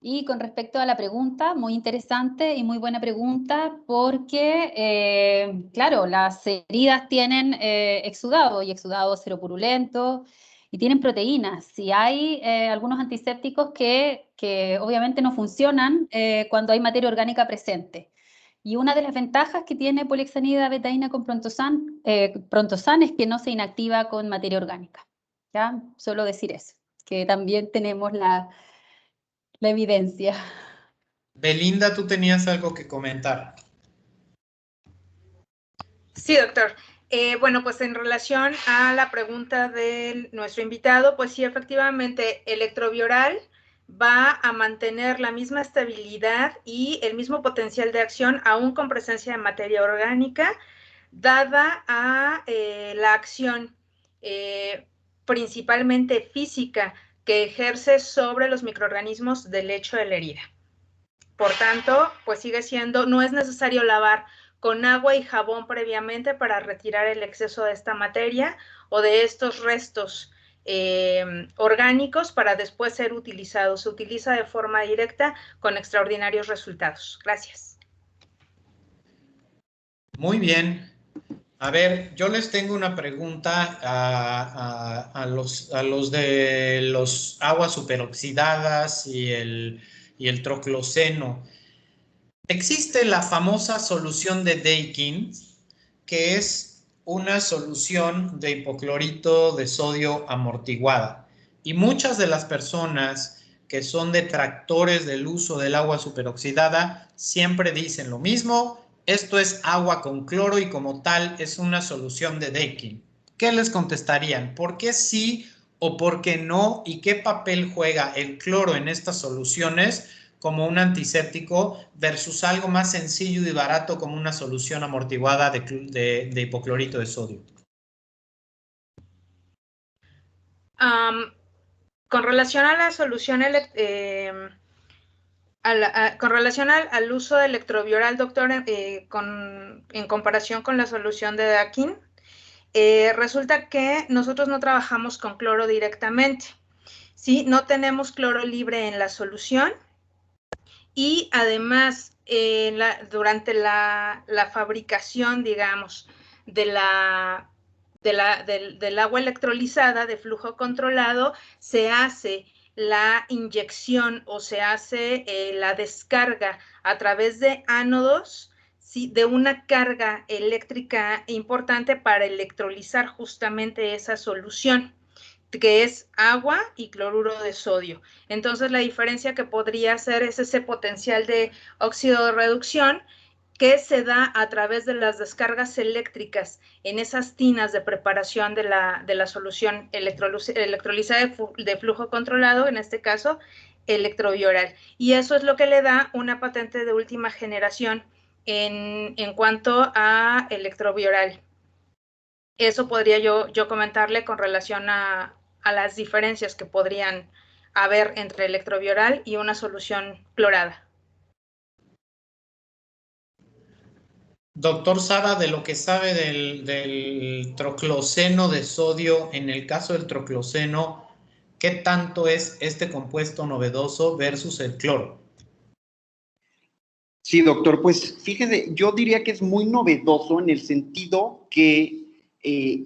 Y con respecto a la pregunta, muy interesante y muy buena pregunta, porque, claro, las heridas tienen exudado, y exudado seropurulento, y tienen proteínas. Y hay algunos antisépticos que obviamente no funcionan cuando hay materia orgánica presente. Y una de las ventajas que tiene polihexanida betaína con Prontosan es que no se inactiva con materia orgánica. ¿Ya? Solo decir eso, que también tenemos la evidencia. Belinda, tú tenías algo que comentar. Sí, doctor. Bueno, pues en relación a la pregunta de nuestro invitado, pues sí, efectivamente, electrovioral va a mantener la misma estabilidad y el mismo potencial de acción, aún con presencia de materia orgánica, dada a la acción principalmente física que ejerce sobre los microorganismos del lecho de la herida. Por tanto, pues sigue siendo, no es necesario lavar con agua y jabón previamente para retirar el exceso de esta materia o de estos restos orgánicos para después ser utilizados. Se utiliza de forma directa con extraordinarios resultados. Gracias. Muy bien. A ver, yo les tengo una pregunta a los de los aguas superoxidadas y el trocloseno. Existe la famosa solución de Daikin, que es una solución de hipoclorito de sodio amortiguada. Y muchas de las personas que son detractores del uso del agua superoxidada siempre dicen lo mismo: esto es agua con cloro y como tal es una solución de Daikin. ¿Qué les contestarían? ¿Por qué sí o por qué no? ¿Y qué papel juega el cloro en estas soluciones como un antiséptico versus algo más sencillo y barato como una solución amortiguada de hipoclorito de sodio? Con relación a la solución, con relación al uso de electrovioral, doctor, en comparación con la solución de Daikin, resulta que nosotros no trabajamos con cloro directamente, ¿sí? No tenemos cloro libre en la solución y además durante la fabricación, digamos, del agua electrolizada de flujo controlado, se hace la inyección o se hace la descarga a través de ánodos, ¿sí? De una carga eléctrica importante para electrolizar justamente esa solución, que es agua y cloruro de sodio. Entonces, la diferencia que podría hacer es ese potencial de óxido de reducción que se da a través de las descargas eléctricas en esas tinas de preparación de la solución electrolizada de flujo controlado, en este caso, electrovioral. Y eso es lo que le da una patente de última generación en cuanto a electrovioral. Eso podría yo comentarle con relación a las diferencias que podrían haber entre electrovioral y una solución clorada. Doctor Sara, de lo que sabe del trocloseno de sodio, en el caso del trocloseno, ¿qué tanto es este compuesto novedoso versus el cloro? Sí, doctor, pues fíjese, yo diría que es muy novedoso en el sentido que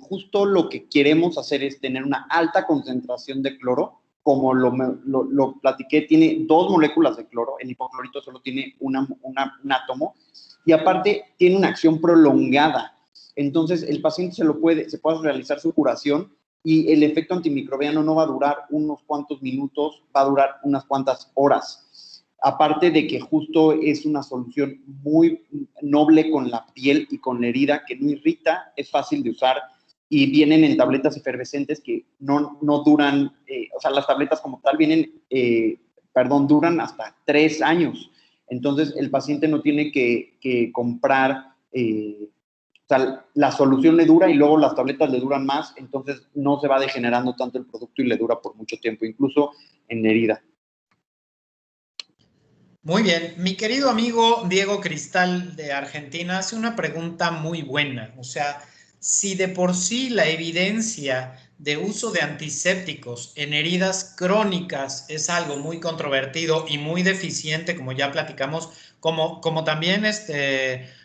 justo lo que queremos hacer es tener una alta concentración de cloro. Como lo platiqué, tiene 2 moléculas de cloro, el hipoclorito solo tiene un átomo, y aparte tiene una acción prolongada. Entonces, el paciente se puede realizar su curación y el efecto antimicrobiano no va a durar unos cuantos minutos, va a durar unas cuantas horas. Aparte de que justo es una solución muy noble con la piel y con la herida, que no irrita, es fácil de usar y vienen en tabletas efervescentes que no duran, o sea, las tabletas como tal duran hasta 3 años. Entonces, el paciente no tiene que comprar, o sea, la solución le dura y luego las tabletas le duran más, entonces no se va degenerando tanto el producto y le dura por mucho tiempo, incluso en la herida. Muy bien. Mi querido amigo Diego Cristal de Argentina hace una pregunta muy buena. O sea, si de por sí la evidencia de uso de antisépticos en heridas crónicas es algo muy controvertido y muy deficiente, como ya platicamos, como también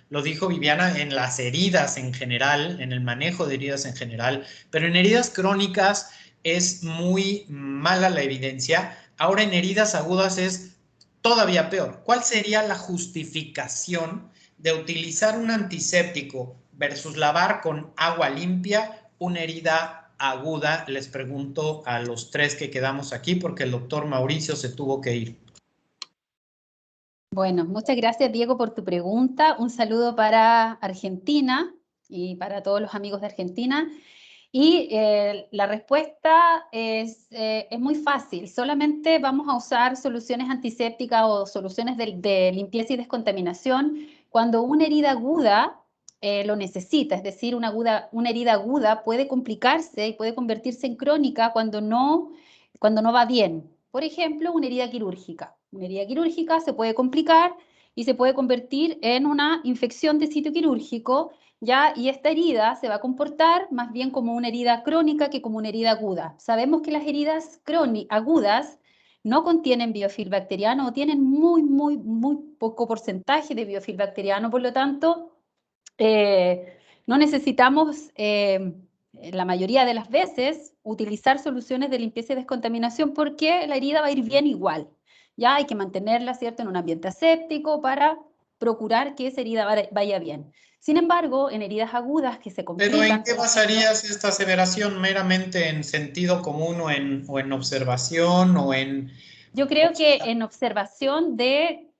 lo dijo Viviana, en las heridas en general, en el manejo de heridas en general, pero en heridas crónicas es muy mala la evidencia. Ahora en heridas agudas es todavía peor. ¿Cuál sería la justificación de utilizar un antiséptico versus lavar con agua limpia una herida aguda? Les pregunto a los tres que quedamos aquí porque el doctor Mauricio se tuvo que ir. Bueno, muchas gracias, Diego, por tu pregunta. Un saludo para Argentina y para todos los amigos de Argentina. Y la respuesta es muy fácil. Solamente vamos a usar soluciones antisépticas o soluciones de limpieza y descontaminación cuando una herida aguda lo necesita. Es decir, una herida aguda puede complicarse y puede convertirse en crónica cuando no va bien. Por ejemplo, una herida quirúrgica. Una herida quirúrgica se puede complicar y se puede convertir en una infección de sitio quirúrgico, ¿ya? Y esta herida se va a comportar más bien como una herida crónica que como una herida aguda. Sabemos que las heridas agudas no contienen biofil bacteriano o tienen muy poco porcentaje de biofil bacteriano, por lo tanto, no necesitamos, la mayoría de las veces, utilizar soluciones de limpieza y descontaminación porque la herida va a ir bien igual. Ya hay que mantenerla, ¿cierto?, en un ambiente aséptico para procurar que esa herida vaya bien. Sin embargo, en heridas agudas que se complican... ¿Pero en qué basarías esta aseveración? ¿Meramente en sentido común o en observación o en...? Yo creo que en observación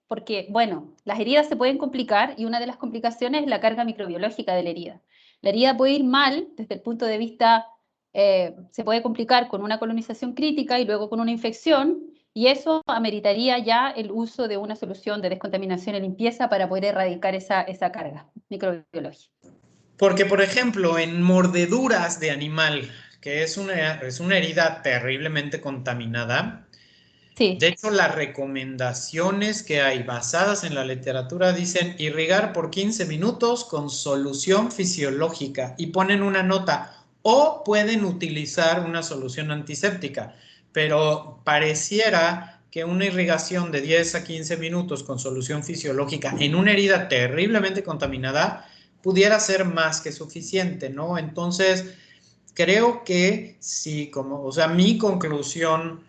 porque, bueno, las heridas se pueden complicar y una de las complicaciones es la carga microbiológica de la herida. La herida puede ir mal desde el punto de vista, se puede complicar con una colonización crítica y luego con una infección, y eso ameritaría ya el uso de una solución de descontaminación y limpieza para poder erradicar esa carga microbiológica. Porque, por ejemplo, en mordeduras de animal, que es una herida terriblemente contaminada, sí. De hecho, las recomendaciones que hay basadas en la literatura dicen irrigar por 15 minutos con solución fisiológica y ponen una nota o pueden utilizar una solución antiséptica, pero pareciera que una irrigación de 10 a 15 minutos con solución fisiológica en una herida terriblemente contaminada pudiera ser más que suficiente, ¿no? Entonces, creo que sí, mi conclusión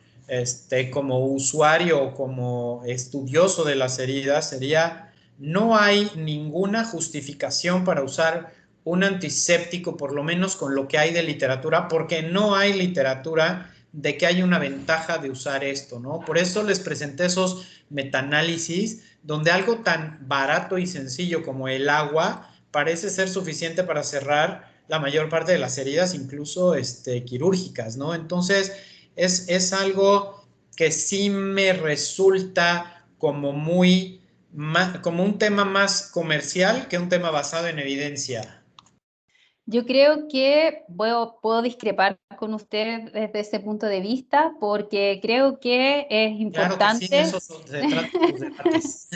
como usuario o como estudioso de las heridas sería: no hay ninguna justificación para usar un antiséptico, por lo menos con lo que hay de literatura, porque no hay literatura de que hay una ventaja de usar esto, ¿no? Por eso les presenté esos metaanálisis donde algo tan barato y sencillo como el agua parece ser suficiente para cerrar la mayor parte de las heridas, incluso quirúrgicas, ¿no? Entonces, es algo que sí me resulta como un tema más comercial que un tema basado en evidencia. Yo creo que puedo discrepar con usted desde ese punto de vista, porque creo que es importante... Claro que sí, eso se trata de tus debates.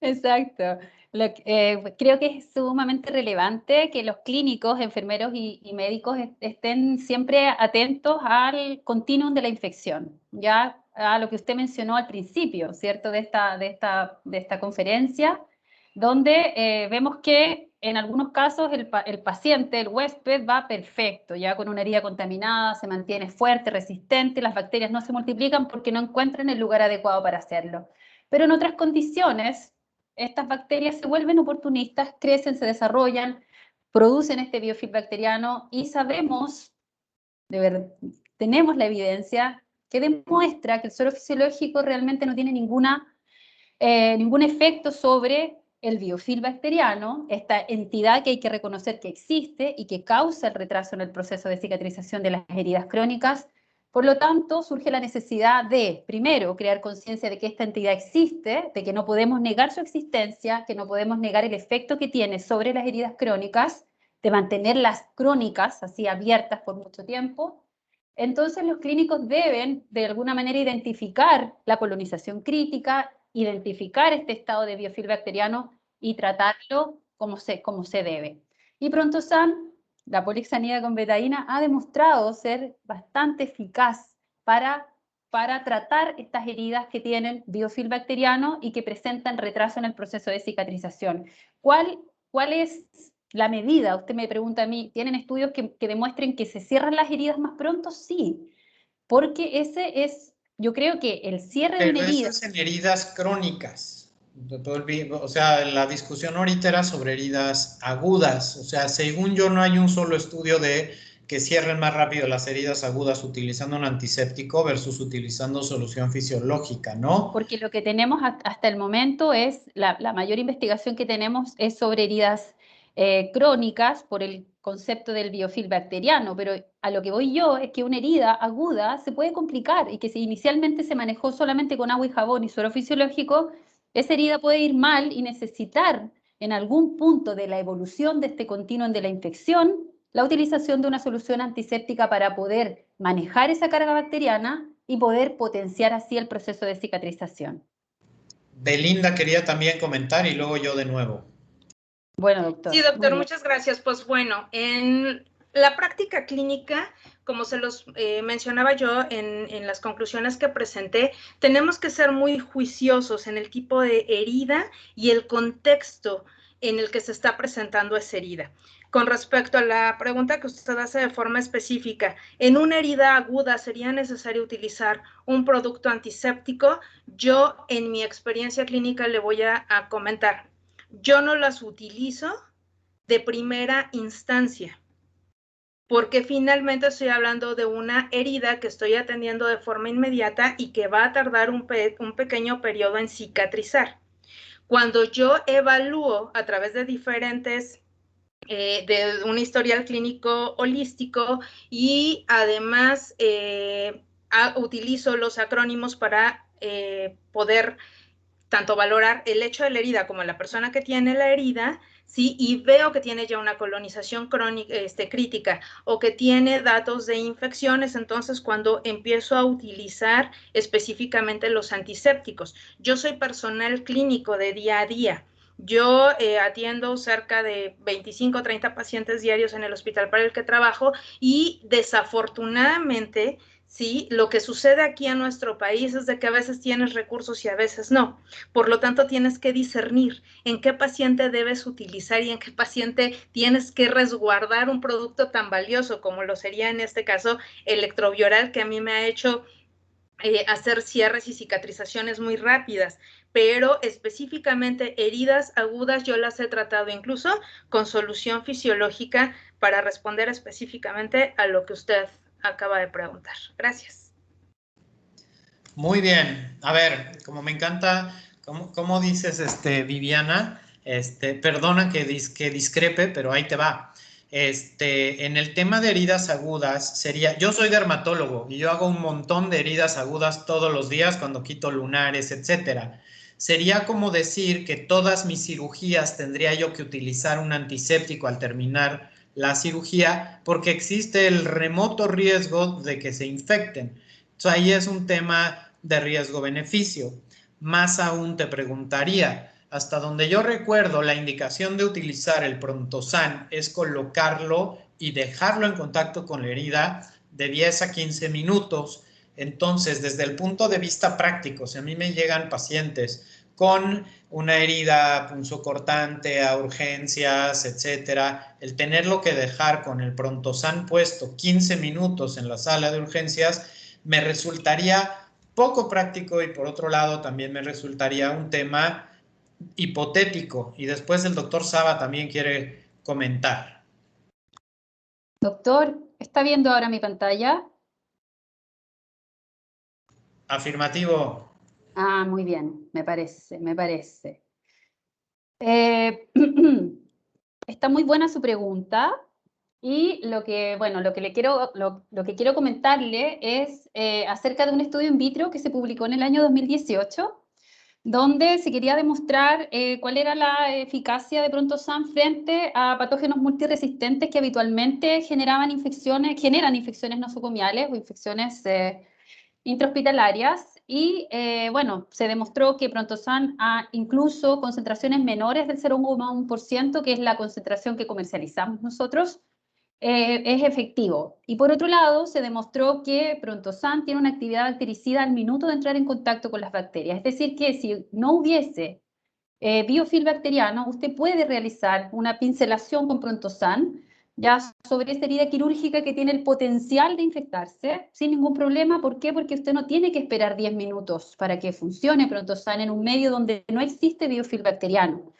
Exacto. Creo que es sumamente relevante que los clínicos, enfermeros y médicos estén siempre atentos al continuum de la infección, ya a lo que usted mencionó al principio, ¿cierto?, de esta conferencia, donde vemos que en algunos casos el paciente, el huésped, va perfecto, ya con una herida contaminada, se mantiene fuerte, resistente, las bacterias no se multiplican porque no encuentran el lugar adecuado para hacerlo. Pero en otras condiciones, estas bacterias se vuelven oportunistas, crecen, se desarrollan, producen este biofilm bacteriano y sabemos, tenemos la evidencia que demuestra que el suero fisiológico realmente no tiene ningún efecto sobre el biofilm bacteriano, esta entidad que hay que reconocer que existe y que causa el retraso en el proceso de cicatrización de las heridas crónicas. Por lo tanto, surge la necesidad de, primero, crear conciencia de que esta entidad existe, de que no podemos negar su existencia, que no podemos negar el efecto que tiene sobre las heridas crónicas, de mantenerlas crónicas, así abiertas por mucho tiempo. Entonces, los clínicos deben, de alguna manera, identificar la colonización crítica, identificar este estado de biofilm bacteriano y tratarlo como se debe. Y Prontosan la polixanida con betaína ha demostrado ser bastante eficaz para tratar estas heridas que tienen biofilm bacteriano y que presentan retraso en el proceso de cicatrización. ¿Cuál es la medida? Usted me pregunta a mí, ¿tienen estudios que demuestren que se cierran las heridas más pronto? Sí, porque ese es, yo creo que el cierre de una herida... Pero eso es en heridas crónicas. O sea, la discusión ahorita era sobre heridas agudas. O sea, según yo no hay un solo estudio de que cierren más rápido las heridas agudas utilizando un antiséptico versus utilizando solución fisiológica, ¿no? Porque lo que tenemos hasta el momento es, la mayor investigación que tenemos es sobre heridas crónicas por el concepto del biofilm bacteriano, pero a lo que voy yo es que una herida aguda se puede complicar y que si inicialmente se manejó solamente con agua y jabón y suero fisiológico, esa herida puede ir mal y necesitar en algún punto de la evolución de este continuum de la infección la utilización de una solución antiséptica para poder manejar esa carga bacteriana y poder potenciar así el proceso de cicatrización. Belinda quería también comentar y luego yo de nuevo. Bueno, doctor. Sí, doctor, muchas gracias. Pues bueno, en la práctica clínica, como se los mencionaba yo en las conclusiones que presenté, tenemos que ser muy juiciosos en el tipo de herida y el contexto en el que se está presentando esa herida. Con respecto a la pregunta que usted hace de forma específica, en una herida aguda sería necesario utilizar un producto antiséptico. Yo, en mi experiencia clínica, le voy a comentar. Yo no las utilizo de primera instancia, porque finalmente estoy hablando de una herida que estoy atendiendo de forma inmediata y que va a tardar un pequeño periodo en cicatrizar. Cuando yo evalúo a través de diferentes de un historial clínico holístico y además utilizo los acrónimos para poder tanto valorar el hecho de la herida como la persona que tiene la herida, ¿sí? Y veo que tiene ya una colonización crónica, crítica o que tiene datos de infecciones, entonces cuando empiezo a utilizar específicamente los antisépticos. Yo soy personal clínico de día a día. Yo atiendo cerca de 25 o 30 pacientes diarios en el hospital para el que trabajo y desafortunadamente, sí, lo que sucede aquí en nuestro país es de que a veces tienes recursos y a veces no. Por lo tanto, tienes que discernir en qué paciente debes utilizar y en qué paciente tienes que resguardar un producto tan valioso como lo sería en este caso Electrovioral, que a mí me ha hecho hacer cierres y cicatrizaciones muy rápidas, pero específicamente heridas agudas yo las he tratado incluso con solución fisiológica para responder específicamente a lo que usted acaba de preguntar. Gracias. Muy bien. A ver, como me encanta, ¿cómo dices, Viviana? Perdona que discrepe, pero ahí te va. En el tema de heridas agudas sería, yo soy dermatólogo y yo hago un montón de heridas agudas todos los días cuando quito lunares, etcétera. Sería como decir que todas mis cirugías tendría yo que utilizar un antiséptico al terminar la cirugía porque existe el remoto riesgo de que se infecten. Entonces ahí es un tema de riesgo-beneficio. Más aún te preguntaría, hasta donde yo recuerdo, la indicación de utilizar el Prontosan es colocarlo y dejarlo en contacto con la herida de 10 a 15 minutos. Entonces, desde el punto de vista práctico, si a mí me llegan pacientes con una herida punzocortante a urgencias, etcétera, el tenerlo que dejar con el Prontosan puesto 15 minutos en la sala de urgencias me resultaría poco práctico y por otro lado también me resultaría un tema hipotético. Y después el doctor Saba también quiere comentar. Doctor, ¿está viendo ahora mi pantalla? Afirmativo. Ah, muy bien, me parece. Está muy buena su pregunta y lo que quiero comentarle es acerca de un estudio in vitro que se publicó en el año 2018, donde se quería demostrar cuál era la eficacia de Prontosan frente a patógenos multiresistentes que habitualmente generan infecciones nosocomiales o infecciones intrahospitalarias y se demostró que Prontosan a incluso concentraciones menores del 0,1%, que es la concentración que comercializamos nosotros, es efectivo. Y por otro lado, se demostró que Prontosan tiene una actividad bactericida al minuto de entrar en contacto con las bacterias. Es decir, que si no hubiese biofilm bacteriano, usted puede realizar una pincelación con Prontosan ya sobre esta herida quirúrgica que tiene el potencial de infectarse sin ningún problema. ¿Por qué? Porque usted no tiene que esperar 10 minutos para que funcione Prontosan en un medio donde no existe biofilm bacteriano.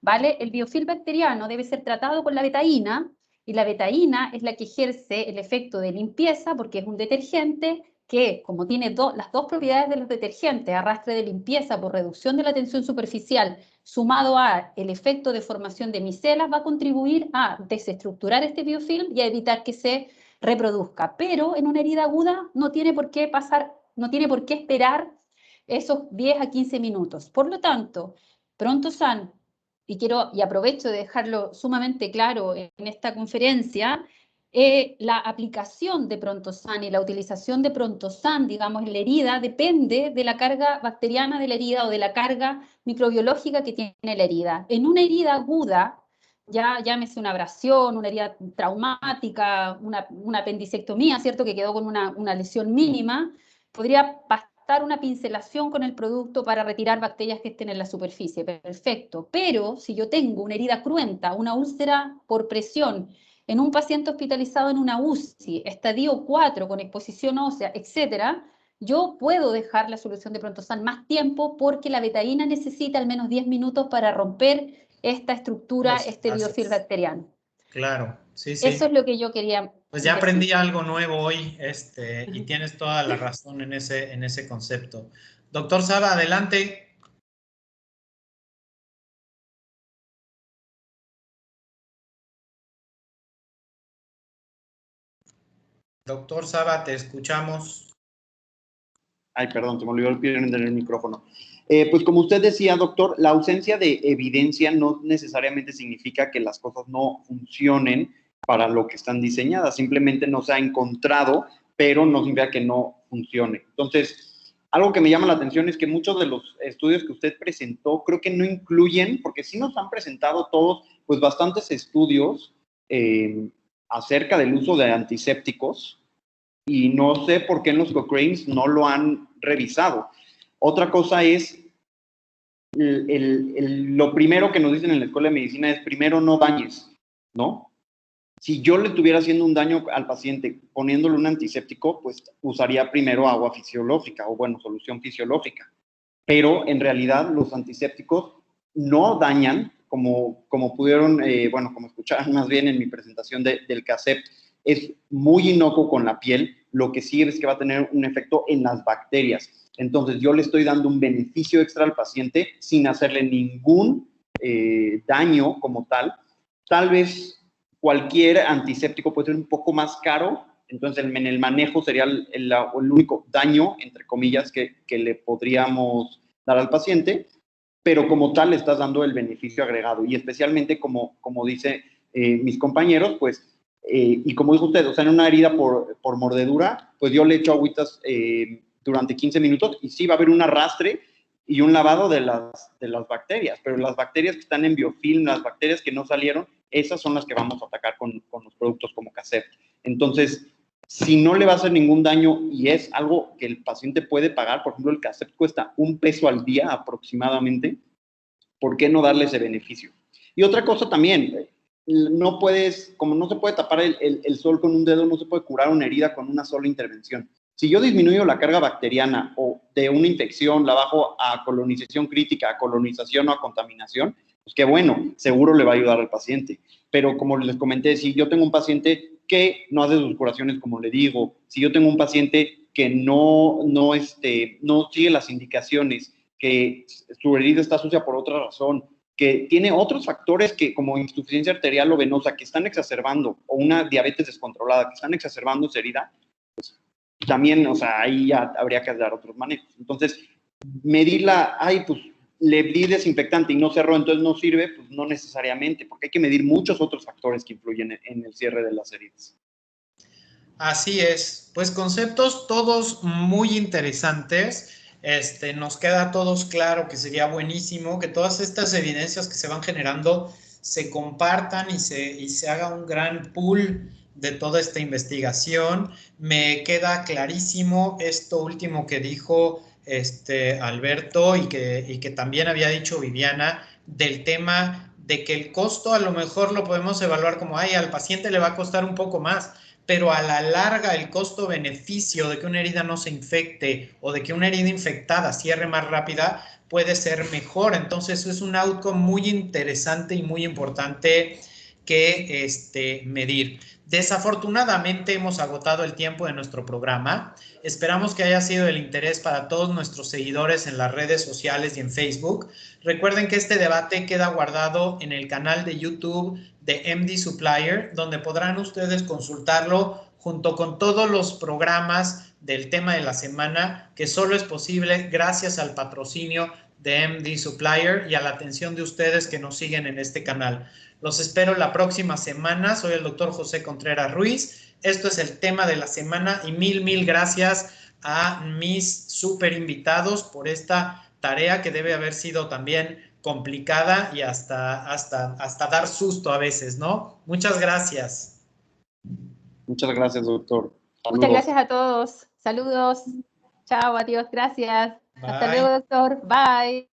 ¿Vale? El biofilm bacteriano debe ser tratado con la betaína, y la betaína es la que ejerce el efecto de limpieza porque es un detergente que, como tiene las dos propiedades de los detergentes, arrastre de limpieza por reducción de la tensión superficial, sumado a el efecto de formación de micelas, va a contribuir a desestructurar este biofilm y a evitar que se reproduzca. Pero en una herida aguda no tiene por qué esperar esos 10 a 15 minutos. Por lo tanto, Prontosan, y aprovecho de dejarlo sumamente claro en esta conferencia, la aplicación de Prontosan y la utilización de Prontosan, digamos, en la herida, depende de la carga bacteriana de la herida o de la carga microbiológica que tiene la herida. En una herida aguda, ya llámese una abrasión, una herida traumática, una apendicectomía, ¿cierto?, que quedó con una lesión mínima, podría bastar una pincelación con el producto para retirar bacterias que estén en la superficie. Perfecto. Pero si yo tengo una herida cruenta, una úlcera por presión, en un paciente hospitalizado en una UCI, estadio 4 con exposición ósea, etcétera, yo puedo dejar la solución de Prontosan más tiempo porque la betaína necesita al menos 10 minutos para romper esta estructura, este biofilm bacteriano. Claro, sí, sí. Eso es lo que yo quería. Pues ya aprendí algo nuevo hoy, y tienes toda la razón en ese concepto. Doctor Saba, adelante. Doctor Saba, te escuchamos. Ay, perdón, se me olvidó prender el micrófono. Pues como usted decía, doctor, la ausencia de evidencia no necesariamente significa que las cosas no funcionen para lo que están diseñadas. Simplemente no se ha encontrado, pero no significa que no funcione. Entonces, algo que me llama la atención es que muchos de los estudios que usted presentó creo que no incluyen, porque sí nos han presentado todos, pues bastantes estudios acerca del uso de antisépticos, y no sé por qué en los Cochranes no lo han revisado. Otra cosa es, lo primero que nos dicen en la Escuela de Medicina es, primero no dañes, ¿no? Si yo le estuviera haciendo un daño al paciente poniéndole un antiséptico, pues usaría primero agua fisiológica o, bueno, solución fisiológica. Pero en realidad los antisépticos no dañan, como pudieron, como escucharon más bien en mi presentación del CASEPT, es muy inocuo con la piel, lo que sí es que va a tener un efecto en las bacterias. Entonces, yo le estoy dando un beneficio extra al paciente sin hacerle ningún daño como tal. Tal vez cualquier antiséptico puede ser un poco más caro, entonces en el manejo sería el único daño, entre comillas, que le podríamos dar al paciente, pero como tal le estás dando el beneficio agregado. Y especialmente, como dice mis compañeros, pues, y como dijo usted, o sea, en una herida por mordedura, pues yo le echo agüitas durante 15 minutos y sí va a haber un arrastre y un lavado de las bacterias, pero las bacterias que están en biofilm, las bacterias que no salieron, esas son las que vamos a atacar con los productos como CASEPT. Entonces, si no le va a hacer ningún daño y es algo que el paciente puede pagar, por ejemplo, el CASEPT cuesta $1 al día aproximadamente, ¿por qué no darle ese beneficio? Y otra cosa también, no puedes, como no se puede tapar el sol con un dedo, no se puede curar una herida con una sola intervención. Si yo disminuyo la carga bacteriana o de una infección, la bajo a colonización crítica, a colonización o a contaminación, pues qué bueno, seguro le va a ayudar al paciente. Pero como les comenté, si yo tengo un paciente que no hace sus curaciones como le digo, si yo tengo un paciente que no sigue las indicaciones, que su herida está sucia por otra razón, que tiene otros factores que, como insuficiencia arterial o venosa, que están exacerbando, o una diabetes descontrolada, que están exacerbando esa herida, pues también, o sea, ahí ya habría que dar otros manejos. Entonces, medirla, pues le di desinfectante y no cerró, entonces no sirve, pues no necesariamente, porque hay que medir muchos otros factores que influyen en el cierre de las heridas. Así es, pues conceptos todos muy interesantes. Nos queda a todos claro que sería buenísimo que todas estas evidencias que se van generando se compartan y se haga un gran pool de toda esta investigación. Me queda clarísimo esto último que dijo Alberto y que también había dicho Viviana, del tema de que el costo a lo mejor lo podemos evaluar como, ay, al paciente le va a costar un poco más, pero a la larga el costo-beneficio de que una herida no se infecte o de que una herida infectada cierre más rápida puede ser mejor. Entonces es un outcome muy interesante y muy importante que medir. Desafortunadamente hemos agotado el tiempo de nuestro programa. Esperamos que haya sido del interés para todos nuestros seguidores en las redes sociales y en Facebook. Recuerden que este debate queda guardado en el canal de YouTube de MD Supplier, donde podrán ustedes consultarlo junto con todos los programas del tema de la semana, que solo es posible gracias al patrocinio de MD Supplier y a la atención de ustedes que nos siguen en este canal. Los espero la próxima semana. Soy el doctor José Contreras Ruiz. Esto es el tema de la semana y mil gracias a mis super invitados por esta tarea que debe haber sido también complicada y hasta dar susto a veces, ¿no? Muchas gracias. Muchas gracias, doctor. Saludos. Muchas gracias a todos. Saludos. Chao, adiós, gracias. Bye. Hasta luego, doctor. Bye.